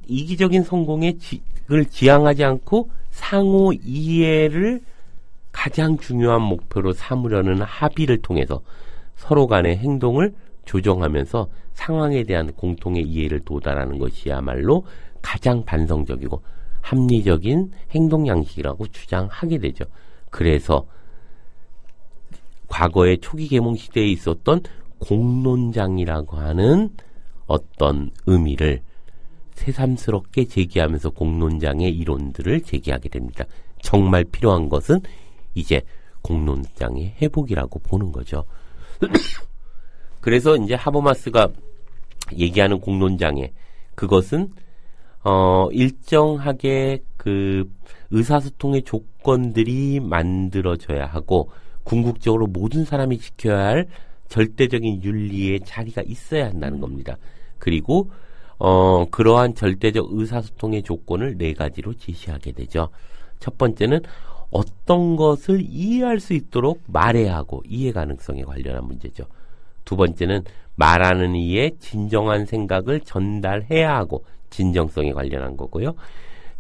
이기적인 성공을 지향하지 않고 상호 이해를 가장 중요한 목표로 삼으려는 합의를 통해서 서로 간의 행동을 조정하면서 상황에 대한 공통의 이해를 도달하는 것이야말로 가장 반성적이고 합리적인 행동 양식이라고 주장하게 되죠. 그래서 과거의 초기 계몽 시대에 있었던 공론장이라고 하는 어떤 의미를 새삼스럽게 제기하면서 공론장의 이론들을 제기하게 됩니다. 정말 필요한 것은 이제 공론장의 회복이라고 보는 거죠. 그래서 이제 하버마스가 얘기하는 공론장애, 그것은 일정하게 그 의사소통의 조건들이 만들어져야 하고 궁극적으로 모든 사람이 지켜야 할 절대적인 윤리의 자리가 있어야 한다는 겁니다. 그리고 그러한 절대적 의사소통의 조건을 4가지로 제시하게 되죠. 첫 번째는 어떤 것을 이해할 수 있도록 말해야 하고 이해 가능성에 관련한 문제죠. 두 번째는 말하는 이에 진정한 생각을 전달해야 하고 진정성에 관련한 거고요.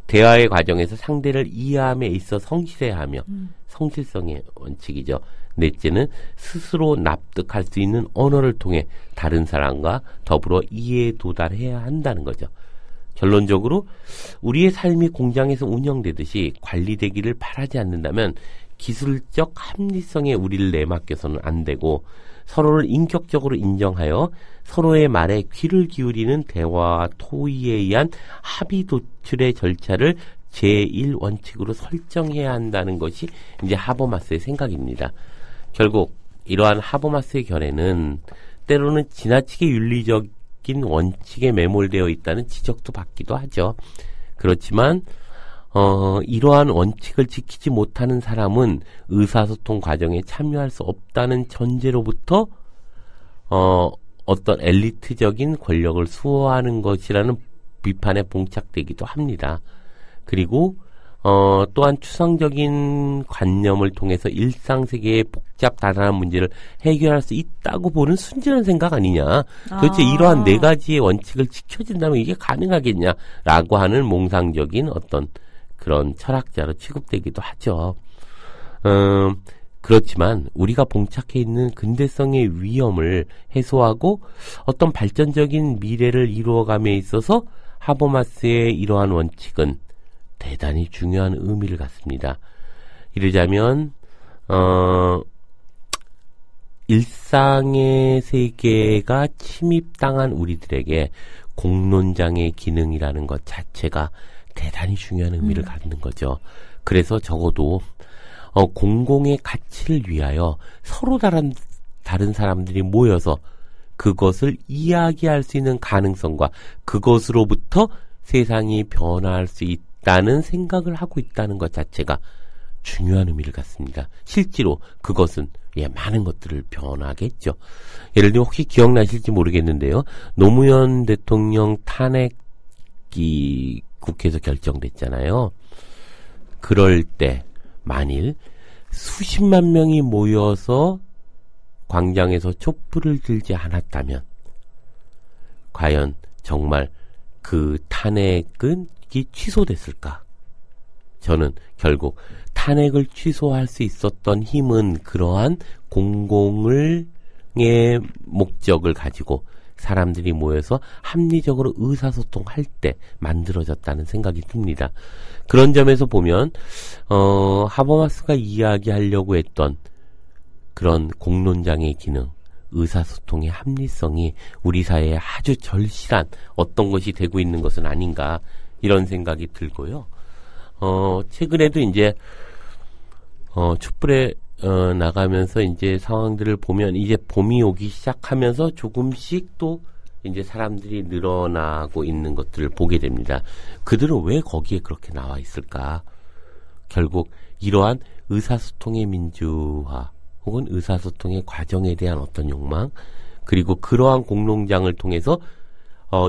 대화의 과정에서 상대를 이해함에 있어 성실해야 하며 성실성의 원칙이죠. 넷째는 스스로 납득할 수 있는 언어를 통해 다른 사람과 더불어 이해에 도달해야 한다는 거죠. 결론적으로 우리의 삶이 공장에서 운영되듯이 관리되기를 바라지 않는다면 기술적 합리성에 우리를 내맡겨서는 안 되고 서로를 인격적으로 인정하여 서로의 말에 귀를 기울이는 대화와 토의에 의한 합의 도출의 절차를 제1원칙으로 설정해야 한다는 것이 이제 하버마스의 생각입니다. 결국 이러한 하버마스의 견해는 때로는 지나치게 윤리적인 원칙에 매몰되어 있다는 지적도 받기도 하죠. 그렇지만 이러한 원칙을 지키지 못하는 사람은 의사소통 과정에 참여할 수 없다는 전제로부터 어떤 엘리트적인 권력을 수호하는 것이라는 비판에 봉착되기도 합니다. 그리고 또한 추상적인 관념을 통해서 일상세계의 복잡 다단한 문제를 해결할 수 있다고 보는 순진한 생각 아니냐. 도대체 이러한 4가지의 원칙을 지켜진다면 이게 가능하겠냐라고 하는 몽상적인 어떤 그런 철학자로 취급되기도 하죠. 그렇지만 우리가 봉착해 있는 근대성의 위험을 해소하고 어떤 발전적인 미래를 이루어감에 있어서 하버마스의 이러한 원칙은 대단히 중요한 의미를 갖습니다. 이러자면 일상의 세계가 침입당한 우리들에게 공론장의 기능이라는 것 자체가 대단히 중요한 의미를 갖는 거죠. 그래서 적어도 공공의 가치를 위하여 서로 다른 사람들이 모여서 그것을 이야기할 수 있는 가능성과 그것으로부터 세상이 변화할 수 있다는 생각을 하고 있다는 것 자체가 중요한 의미를 갖습니다. 실제로 그것은 많은 것들을 변화하겠죠. 예를 들면 혹시 기억나실지 모르겠는데요. 노무현 대통령 탄핵이 국회에서 결정됐잖아요. 그럴 때 만일 수십만 명이 모여서 광장에서 촛불을 들지 않았다면 과연 정말 그 탄핵은 취소됐을까? 저는 결국 탄핵을 취소할 수 있었던 힘은 그러한 공공의 목적을 가지고 사람들이 모여서 합리적으로 의사소통할 때 만들어졌다는 생각이 듭니다. 그런 점에서 보면 하버마스가 이야기하려고 했던 그런 공론장의 기능, 의사소통의 합리성이 우리 사회에 아주 절실한 어떤 것이 되고 있는 것은 아닌가 이런 생각이 들고요. 최근에도 이제 촛불에 나가면서 이제 상황들을 보면 이제 봄이 오기 시작하면서 조금씩 또 이제 사람들이 늘어나고 있는 것들을 보게 됩니다. 그들은 왜 거기에 그렇게 나와 있을까? 결국 이러한 의사소통의 민주화 혹은 의사소통의 과정에 대한 어떤 욕망 그리고 그러한 공론장을 통해서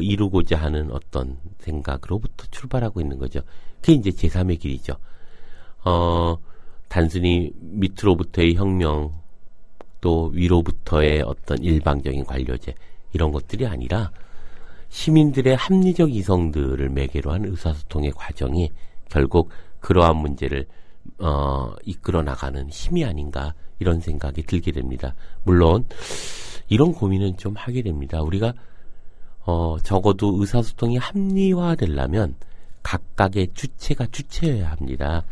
이루고자 하는 어떤 생각으로부터 출발하고 있는 거죠. 그게 이제 제3의 길이죠. 단순히 밑으로부터의 혁명 또 위로부터의 어떤 일방적인 관료제 이런 것들이 아니라 시민들의 합리적 이성들을 매개로 한 의사소통의 과정이 결국 그러한 문제를 이끌어 나가는 힘이 아닌가 이런 생각이 들게 됩니다. 물론 이런 고민은 좀 하게 됩니다. 우리가 적어도 의사소통이 합리화되려면 각각의 주체가 주체여야 합니다.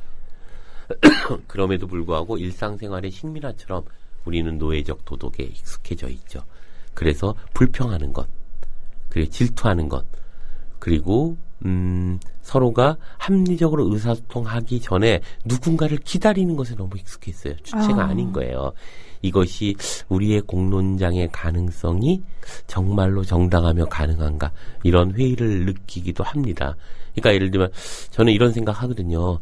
그럼에도 불구하고 일상생활의 식민화처럼 우리는 노예적 도덕에 익숙해져 있죠. 그래서 불평하는 것, 그리고 질투하는 것, 그리고 서로가 합리적으로 의사소통하기 전에 누군가를 기다리는 것에 너무 익숙했어요. 주체가 아닌 거예요. 이것이 우리의 공론장의 가능성이 정말로 정당하며 가능한가 이런 회의를 느끼기도 합니다. 그러니까 예를 들면 저는 이런 생각 하거든요.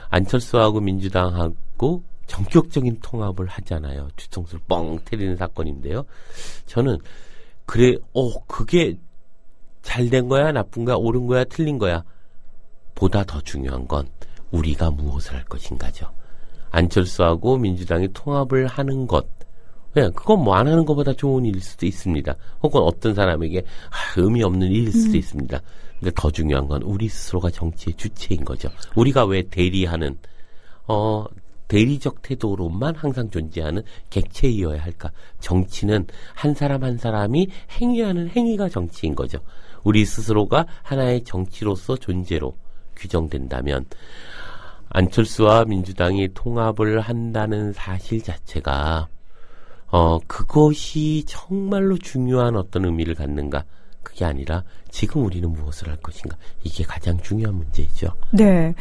안철수하고 민주당하고 전격적인 통합을 하잖아요. 뒤통수를 뻥 때리는 사건인데요. 저는 그게 잘 된 거야, 나쁜 거야, 옳은 거야, 틀린 거야. 보다 더 중요한 건 우리가 무엇을 할 것인가죠. 안철수하고 민주당이 통합을 하는 것. 그건 뭐 안 하는 것보다 좋은 일일 수도 있습니다. 혹은 어떤 사람에게 의미 없는 일일 수도 있습니다. 근데 더 중요한 건 우리 스스로가 정치의 주체인 거죠. 우리가 왜 대리하는 대리적 태도로만 항상 존재하는 객체이어야 할까? 정치는 한 사람 한 사람이 행위하는 행위가 정치인 거죠. 우리 스스로가 하나의 정치로서 존재로 규정된다면 안철수와 민주당이 통합을 한다는 사실 자체가 그것이 정말로 중요한 어떤 의미를 갖는가? 그게 아니라 지금 우리는 무엇을 할 것인가? 이게 가장 중요한 문제이죠. 네.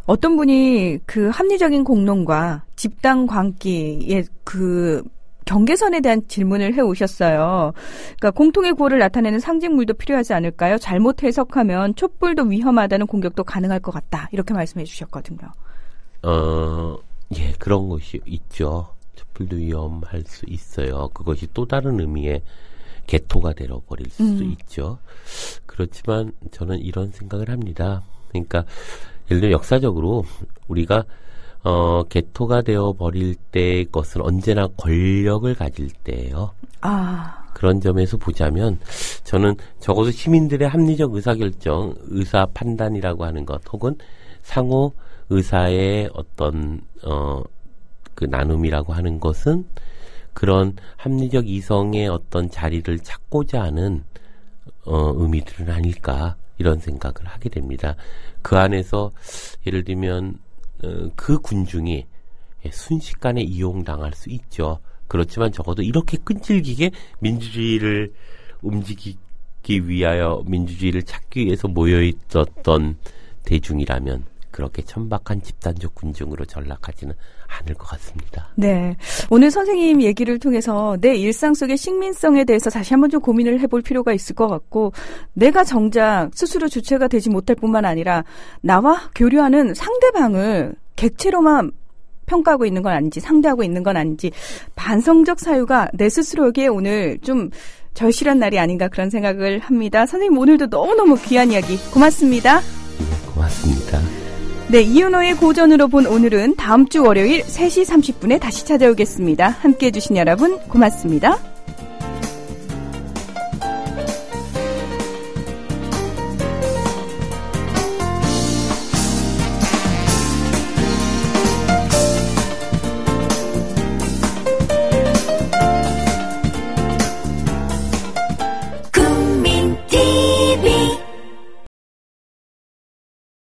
어떤 분이 그 합리적인 공론과 집단 광기의 그 경계선에 대한 질문을 해오셨어요. 그러니까 공통의 구호를 나타내는 상징물도 필요하지 않을까요? 잘못 해석하면 촛불도 위험하다는 공격도 가능할 것 같다. 이렇게 말씀해 주셨거든요. 예, 그런 것이 있죠. 촛불도 위험할 수 있어요. 그것이 또 다른 의미의 개토가 되어버릴 수도 있죠. 그렇지만 저는 이런 생각을 합니다. 그러니까 예를 들어 역사적으로 우리가 개토가 되어버릴 때의 것은 언제나 권력을 가질 때예요. 그런 점에서 보자면 저는 적어도 시민들의 합리적 의사결정, 의사 판단이라고 하는 것 혹은 상호 의사의 어떤 그 나눔이라고 하는 것은 그런 합리적 이성의 어떤 자리를 찾고자 하는 의미들은 아닐까 이런 생각을 하게 됩니다. 그 안에서 예를 들면 그 군중이 순식간에 이용당할 수 있죠. 그렇지만 적어도 이렇게 끈질기게 민주주의를 움직이기 위하여 민주주의를 찾기 위해서 모여있었던 대중이라면 그렇게 천박한 집단적 군중으로 전락하지는 않을 것 같습니다. 네. 오늘 선생님 얘기를 통해서 내 일상 속의 식민성에 대해서 다시 한번 좀 고민을 해볼 필요가 있을 것 같고, 내가 정작 스스로 주체가 되지 못할 뿐만 아니라 나와 교류하는 상대방을 객체로만 평가하고 있는 건 아닌지, 상대하고 있는 건 아닌지, 반성적 사유가 내 스스로에게 오늘 좀 절실한 날이 아닌가 그런 생각을 합니다. 선생님 오늘도 너무너무 귀한 이야기 고맙습니다. 네, 고맙습니다. 네, 이윤호의 고전으로 본 오늘은 다음 주 월요일 3시 30분에 다시 찾아오겠습니다. 함께해 주신 여러분 고맙습니다.